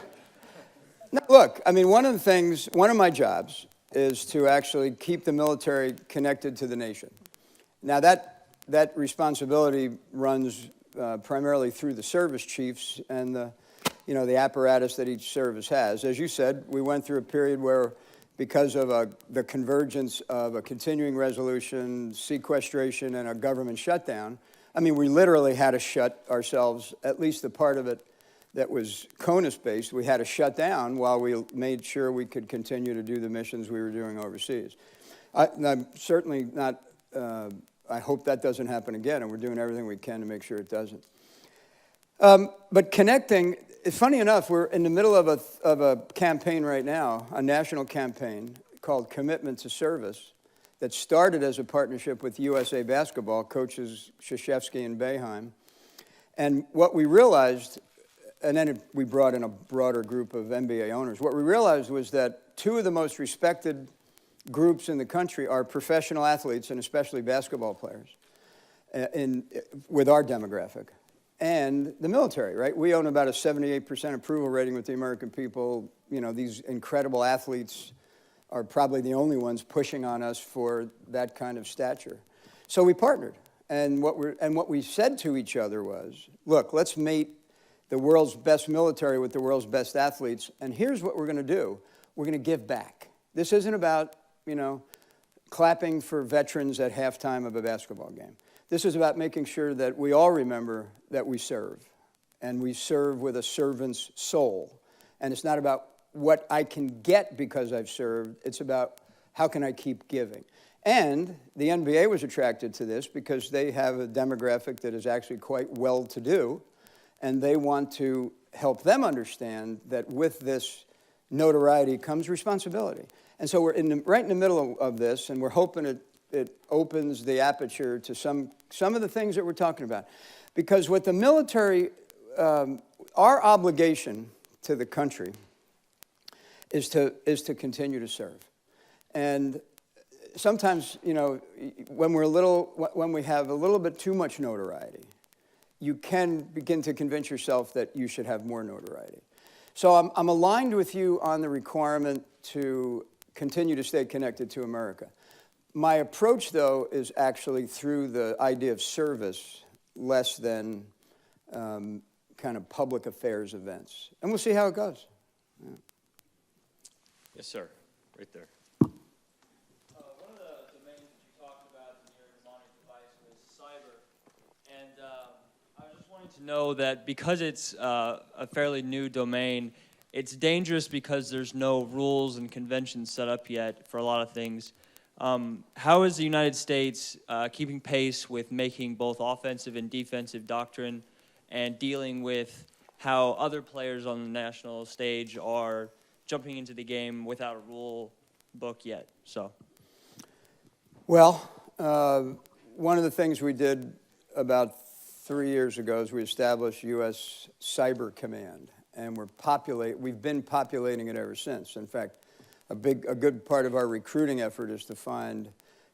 No, look, I mean, one of my jobs is to actually keep the military connected to the nation. Now, that responsibility runs primarily through the service chiefs and the apparatus that each service has. As you said, we went through a period where, because of the convergence of a continuing resolution, sequestration, and a government shutdown, I mean, we literally had to shut ourselves, at least the part of it that was CONUS-based, we had to shut down while we made sure we could continue to do the missions we were doing overseas. I'm certainly not, I hope that doesn't happen again, and we're doing everything we can to make sure it doesn't. But connecting, funny enough, we're in the middle of a campaign right now, a national campaign called Commitment to Service, that started as a partnership with USA Basketball, coaches Krzyzewski and Boeheim. And what we realized, and then we brought in a broader group of NBA owners, what we realized was that two of the most respected groups in the country are professional athletes, and especially basketball players, with our demographic. And the military, right? We own about a 78% approval rating with the American people. You know, these incredible athletes are probably the only ones pushing on us for that kind of stature. So we partnered. And what we said to each other was, look, let's mate the world's best military with the world's best athletes. And here's what we're going to do. We're going to give back. This isn't about, clapping for veterans at halftime of a basketball game. This is about making sure that we all remember that we serve, and we serve with a servant's soul. And it's not about what I can get because I've served. It's about how can I keep giving. And the NBA was attracted to this because they have a demographic that is actually quite well-to-do, and they want to help them understand that with this notoriety comes responsibility. And so we're right in the middle of this, and we're hoping it opens the aperture to some of the things that we're talking about. Because what the military our obligation to the country is to continue to serve. And sometimes, you know, when we have a little bit too much notoriety, you can begin to convince yourself that you should have more notoriety. So I'm aligned with you on the requirement to continue to stay connected to America. My approach, though, is actually through the idea of service less than kind of public affairs events. And we'll see how it goes. Yeah. Yes, sir. Right there. One of the domains that you talked about in your mnemonic device was cyber. And I was just wanting to know that because it's a fairly new domain, it's dangerous because there's no rules and conventions set up yet for a lot of things. How is the United States keeping pace with making both offensive and defensive doctrine and dealing with how other players on the national stage are jumping into the game without a rule book yet? So, Well, one of the things we did about 3 years ago is we established U.S. Cyber Command, and we've been populating it ever since. In fact, a good part of our recruiting effort is to find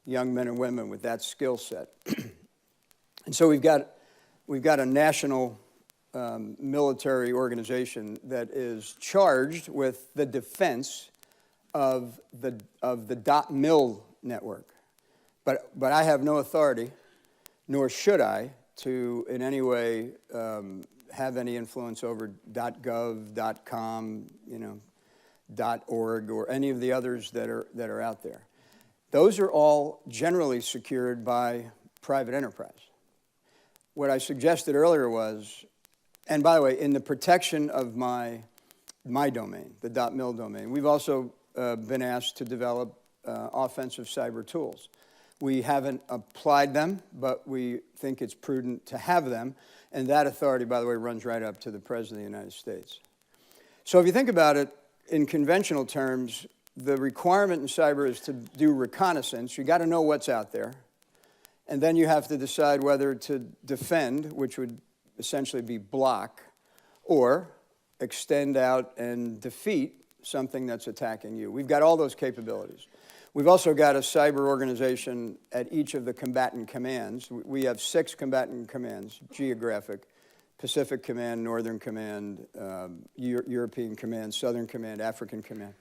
young men and women with that skill set. And so we've got a national military organization that is charged with the defense of the .mil network. But I have no authority, nor should I, to in any way have any influence over .gov, .com, you know, .org, or any of the others that are out there. Those are all generally secured by private enterprise. What I suggested earlier was, and by the way, in the protection of my domain, the .mil domain, we've also been asked to develop offensive cyber tools. We haven't applied them, but we think it's prudent to have them, and that authority, by the way, runs right up to the President of the United States. So if you think about it, in conventional terms, the requirement in cyber is to do reconnaissance. You got to know what's out there. And then you have to decide whether to defend, which would essentially be block, or extend out and defeat something that's attacking you. We've got all those capabilities. We've also got a cyber organization at each of the combatant commands. We have 6 combatant commands, geographic: Pacific Command, Northern Command, European Command, Southern Command, African Command.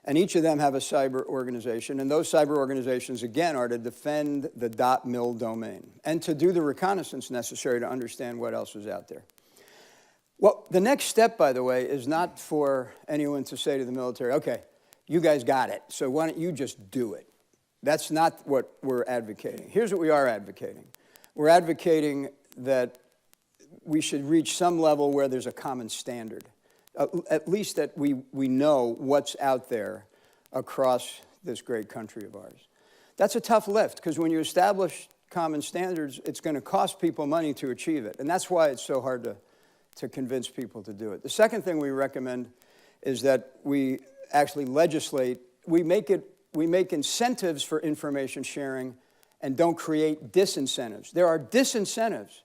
And each of them have a cyber organization, and those cyber organizations, again, are to defend the .mil domain and to do the reconnaissance necessary to understand what else is out there. Well, the next step, by the way, is not for anyone to say to the military, okay, you guys got it, so why don't you just do it? That's not what we're advocating. Here's what we are advocating. We're advocating that we should reach some level where there's a common standard, at least that we know what's out there across this great country of ours. That's a tough lift, because when you establish common standards, it's going to cost people money to achieve it, and that's why it's so hard to convince people to do it. The second thing we recommend is that we actually legislate, we make incentives for information sharing and don't create disincentives. There are disincentives.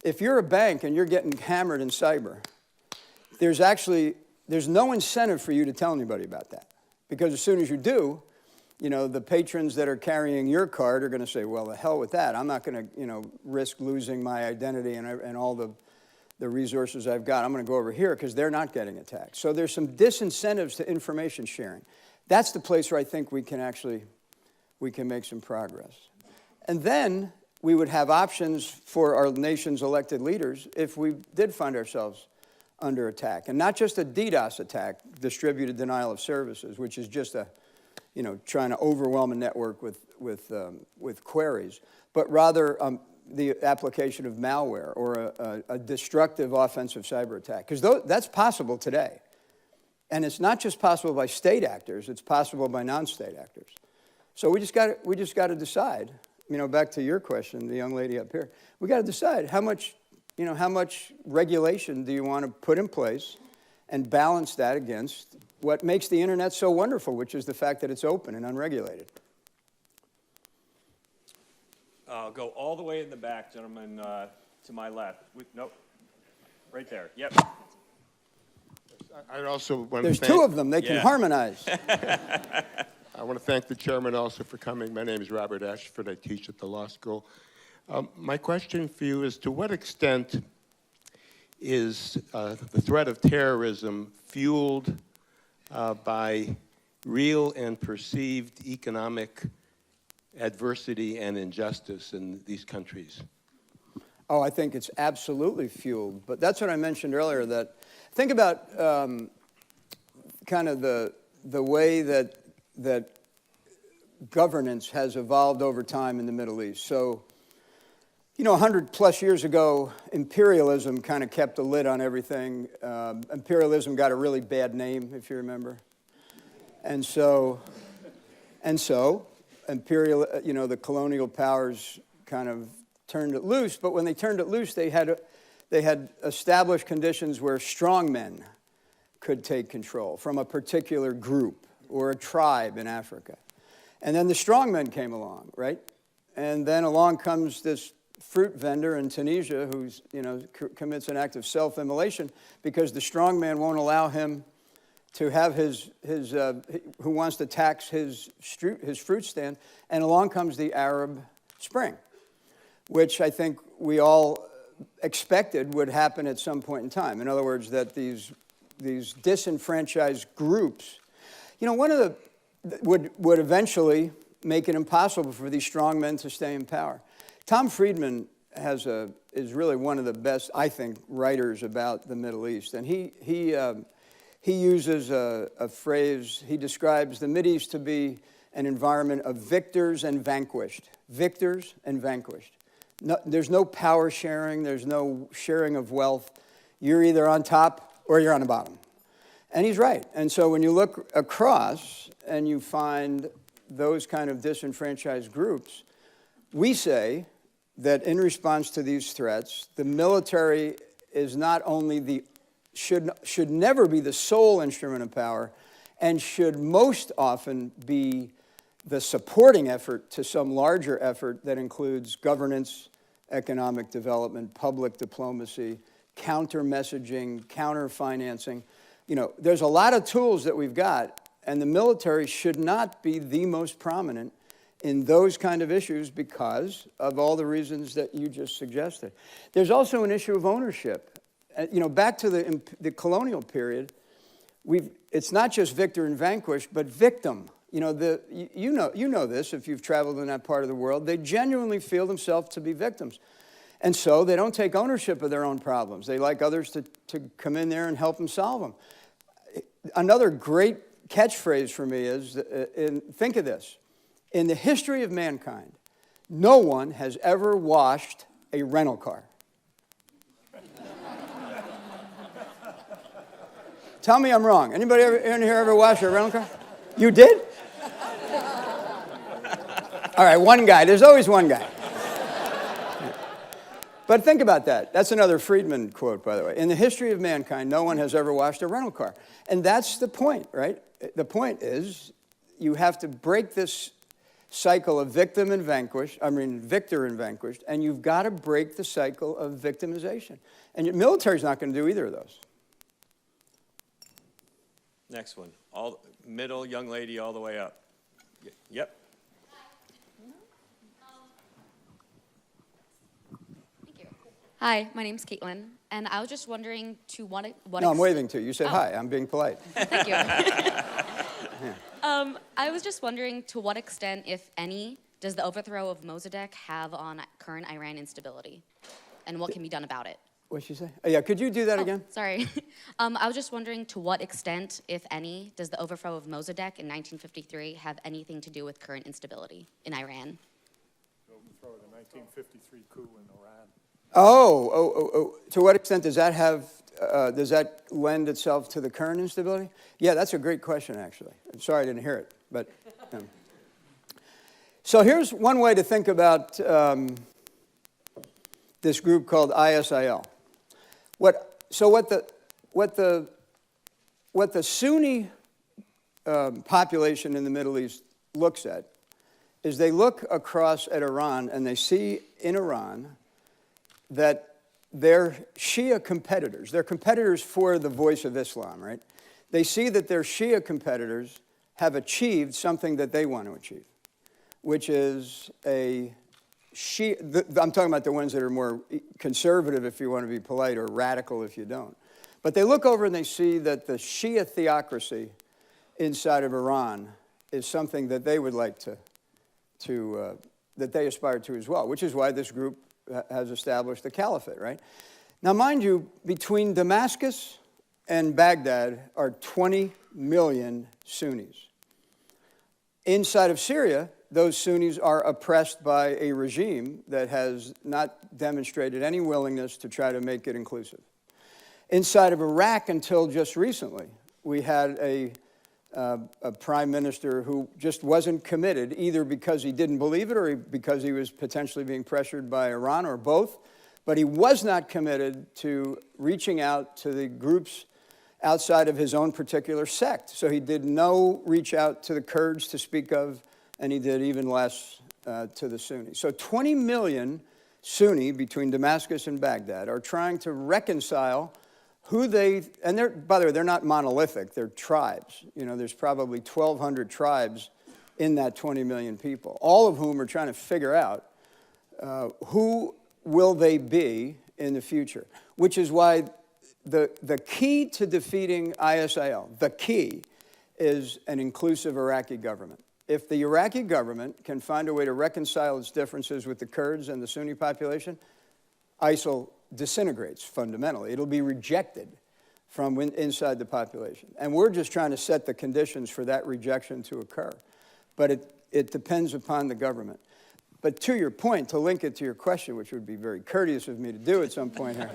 If you're a bank and you're getting hammered in cyber, there's no incentive for you to tell anybody about that. Because as soon as you do, you know, the patrons that are carrying your card are going to say, well, the hell with that. I'm not going to, you know, risk losing my identity and all the resources I've got. I'm going to go over here because they're not getting attacked. So there's some disincentives to information sharing. That's the place where I think we can make some progress. And then we would have options for our nation's elected leaders if we did find ourselves under attack. And not just a DDoS attack, distributed denial of services, which is just trying to overwhelm a network with queries, but rather the application of malware or a destructive offensive cyber attack. Because that's possible today. And it's not just possible by state actors, it's possible by non-state actors. So we just got to decide, back to your question, the young lady up here, we got to decide how much regulation do you want to put in place and balance that against what makes the internet so wonderful, which is the fact that it's open and unregulated. I'll go all the way in the back, gentlemen, to my left. Nope. Right there, yep. I also want to There's thank, two of them. They can Yeah. harmonize. I want to thank the chairman also for coming. My name is Robert Ashford. I teach at the law school. My question for you is, to what extent is the threat of terrorism fueled by real and perceived economic adversity and injustice in these countries? Oh, I think it's absolutely fueled. But that's what I mentioned earlier, that think about kind of the way that governance has evolved over time in the Middle East. So, 100 plus years ago, imperialism kind of kept a lid on everything. Imperialism got a really bad name, if you remember. And so the colonial powers kind of turned it loose. But when they turned it loose, they had established conditions where strong men could take control from a particular group or a tribe in Africa. And then the strong men came along, right? And then along comes this fruit vendor in Tunisia who's, commits an act of self-immolation because the strong man won't allow him to have who wants to tax his fruit stand. And along comes the Arab Spring, which I think we all expected would happen at some point in time. In other words, that these disenfranchised groups, one of the would eventually make it impossible for these strong men to stay in power. Tom Friedman is really one of the best, I think, writers about the Middle East, and he uses a phrase. He describes the Mideast to be an environment of victors and vanquished. Victors and vanquished. No, there's no power sharing. There's no sharing of wealth. You're either on top or you're on the bottom. And he's right. And so when you look across and you find those kind of disenfranchised groups, we say that in response to these threats, the military is not only should never be the sole instrument of power, and should most often be the supporting effort to some larger effort that includes governance, economic development, public diplomacy, counter-messaging, counter-financing. There's a lot of tools that we've got, and the military should not be the most prominent in those kind of issues because of all the reasons that you just suggested. There's also an issue of ownership. Back to the colonial period, it's not just victor and vanquished, but victim. You know this if you've traveled in that part of the world. They genuinely feel themselves to be victims. And so they don't take ownership of their own problems. They like others to come in there and help them solve them. Another great catchphrase for me is, think of this. In the history of mankind, no one has ever washed a rental car. Tell me I'm wrong. Anybody in here ever washed a rental car? You did? All right, one guy. There's always one guy. But think about that. That's another Friedman quote, by the way. In the history of mankind, no one has ever washed a rental car. And that's the point, right? The point is you have to break this cycle of victor and vanquished, and you've got to break the cycle of victimization. And your military's not going to do either of those. Next one, middle young lady all the way up. Yep. Thank you. Hi, my name's Caitlin, and I was just wondering to what No, I'm waving to you. You said hi. I'm being polite. Thank you. I was just wondering to what extent, if any, does the overthrow of Mossadegh have on current Iran instability, and what can be done about it? What'd she say? Oh, yeah, could you do that again? Sorry. I was just wondering to what extent, if any, does the overthrow of Mossadegh in 1953 have anything to do with current instability in Iran? The overthrow of the 1953 coup in Iran. Oh. To what extent does that lend itself to the current instability? Yeah, that's a great question, actually. I'm sorry I didn't hear it, but. So here's one way to think about this group called ISIL. What the Sunni population in the Middle East looks at is they look across at Iran and they see in Iran that their Shia competitors, they're competitors for the voice of Islam, right? They see that their Shia competitors have achieved something that they want to achieve, which is a Shia, I'm talking about the ones that are more conservative, if you want to be polite, or radical if you don't. But they look over and they see that the Shia theocracy inside of Iran is something that they would like that they aspire to as well, which is why this group has established the caliphate, right? Now, mind you, between Damascus and Baghdad are 20 million Sunnis. Inside of Syria, those Sunnis are oppressed by a regime that has not demonstrated any willingness to try to make it inclusive. Inside of Iraq, until just recently, we had a prime minister who just wasn't committed, either because he didn't believe it or because he was potentially being pressured by Iran, or both. But he was not committed to reaching out to the groups outside of his own particular sect. So he did no reach out to the Kurds to speak of, and he did even less to the Sunnis. So 20 million Sunni between Damascus and Baghdad are trying to reconcile who they, and they're, by the way, they're not monolithic, they're tribes. You know, there's probably 1,200 tribes in that 20 million people, all of whom are trying to figure out who will they be in the future, which is why the key to defeating ISIL, the key is an inclusive Iraqi government. If the Iraqi government can find a way to reconcile its differences with the Kurds and the Sunni population, ISIL disintegrates fundamentally. It'll be rejected from inside the population. And we're just trying to set the conditions for that rejection to occur. But it depends upon the government. But to your point, to link it to your question, which would be very courteous of me to do at some point here,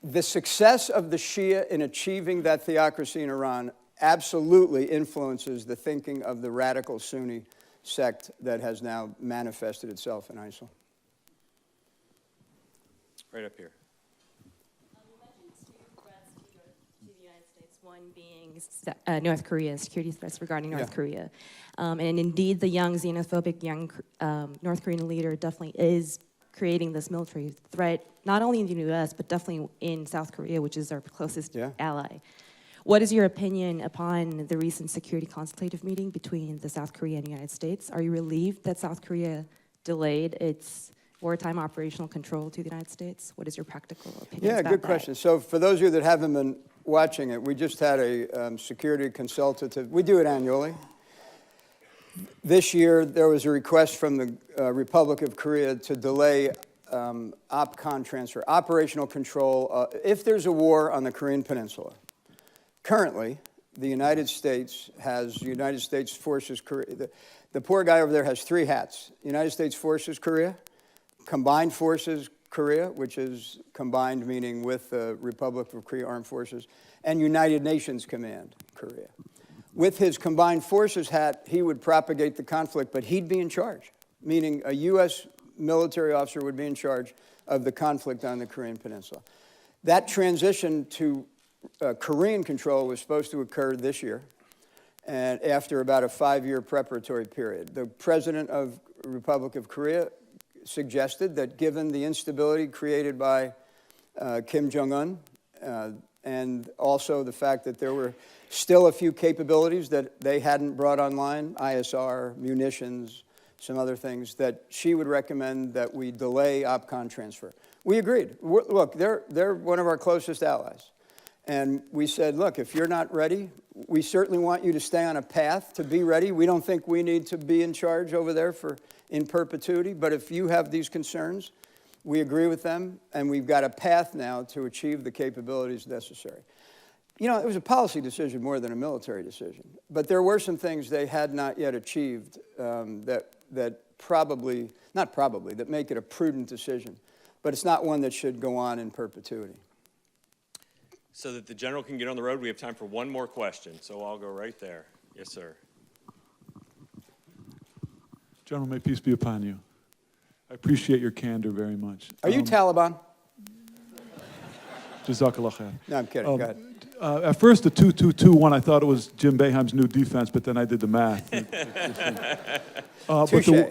the success of the Shia in achieving that theocracy in Iran absolutely influences the thinking of the radical Sunni sect that has now manifested itself in ISIL. Right up here. You mentioned two threats to the United States, one being North Korea, security threats regarding North Korea. And indeed, the young xenophobic North Korean leader definitely is creating this military threat, not only in the U.S., but definitely in South Korea, which is our closest ally. What is your opinion upon the recent security consultative meeting between the South Korea and the United States? Are you relieved that South Korea delayed its wartime operational control to the United States? What is your practical opinion about that? Good question. So for those of you that haven't been watching it, we just had a security consultative. We do it annually. This year, there was a request from the Republic of Korea to delay OPCON transfer, operational control, if there's a war on the Korean Peninsula. Currently, the United States has United States Forces Korea. The poor guy over there has three hats. United States Forces Korea, Combined Forces Korea, which is combined meaning with the Republic of Korea Armed Forces, and United Nations Command Korea. With his Combined Forces hat, he would propagate the conflict, but he'd be in charge, meaning a U.S. military officer would be in charge of the conflict on the Korean Peninsula. That transition to Korean control was supposed to occur this year, and after about a 5-year preparatory period. The president of the Republic of Korea suggested that given the instability created by Kim Jong-un, and also the fact that there were still a few capabilities that they hadn't brought online, ISR, munitions, some other things, that she would recommend that we delay OPCON transfer. We agreed. Look, they're one of our closest allies. And we said, look, if you're not ready, we certainly want you to stay on a path to be ready. We don't think we need to be in charge over there in perpetuity. But if you have these concerns, we agree with them. And we've got a path now to achieve the capabilities necessary. You know, it was a policy decision more than a military decision. But there were some things they had not yet achieved that make it a prudent decision. But it's not one that should go on in perpetuity. So that the general can get on the road, we have time for one more question. So I'll go right there. Yes, sir. General, may peace be upon you. I appreciate your candor very much. Are you Taliban? Jazakallah khair. No, I'm kidding. Go ahead. At first, the 2-2-2-1, I thought it was Jim Boeheim's new defense, but then I did the math. Touche.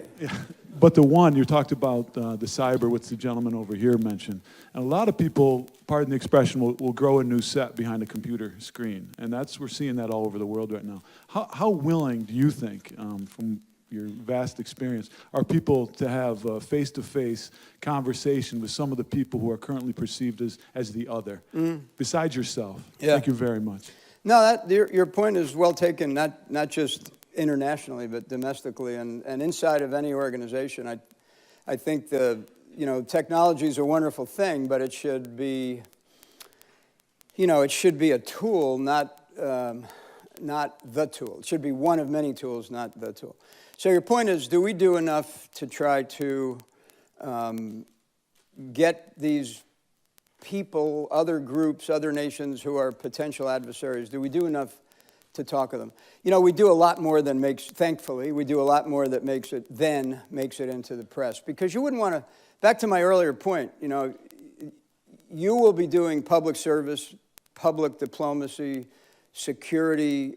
But the one, you talked about the cyber, which the gentleman over here mentioned. And a lot of people, pardon the expression, will grow a new set behind a computer screen. And we're seeing that all over the world right now. How willing do you think, from your vast experience, are people to have a face-to-face conversation with some of the people who are currently perceived as the other, besides yourself? Yeah. Thank you very much. No, your point is well taken, not just internationally, but domestically and inside of any organization. I think technology is a wonderful thing, but it should be, it should be a tool, not the tool. It should be one of many tools, not the tool. So your point is, do we do enough to try to get these people, other groups, other nations who are potential adversaries, do we do enough to talk to them? We do a lot more than thankfully, we do a lot more that makes it into the press. Because you wouldn't want to, back to my earlier point, you will be doing public service, public diplomacy, security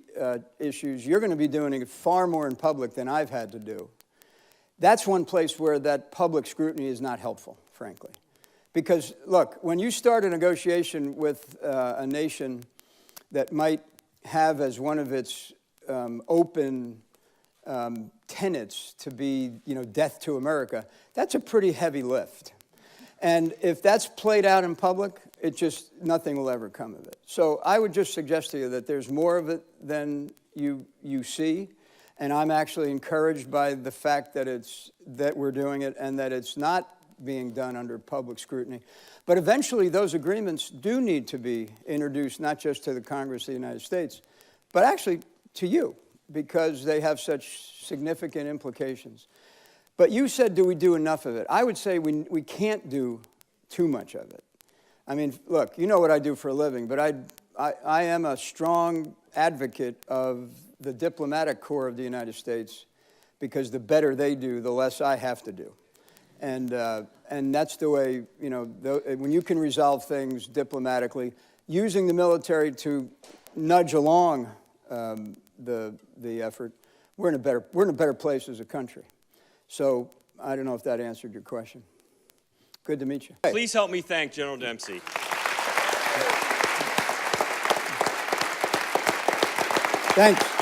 issues. You're going to be doing it far more in public than I've had to do. That's one place where that public scrutiny is not helpful, frankly. Because, look, when you start a negotiation with a nation that might have as one of its open tenets to be, death to America, that's a pretty heavy lift. And if that's played out in public, nothing will ever come of it. So I would just suggest to you that there's more of it than you see, and I'm actually encouraged by the fact that we're doing it and that it's not being done under public scrutiny. But eventually those agreements do need to be introduced, not just to the Congress of the United States, but actually to you, because they have such significant implications. But you said, do we do enough of it? I would say we can't do too much of it. I mean, look, you know what I do for a living, but I am a strong advocate of the diplomatic corps of the United States, because the better they do, the less I have to do. And that's the way, when you can resolve things diplomatically, using the military to nudge along the effort, we're in a better place as a country. So I don't know if that answered your question. Good to meet you. Please help me thank General Dempsey. Thanks.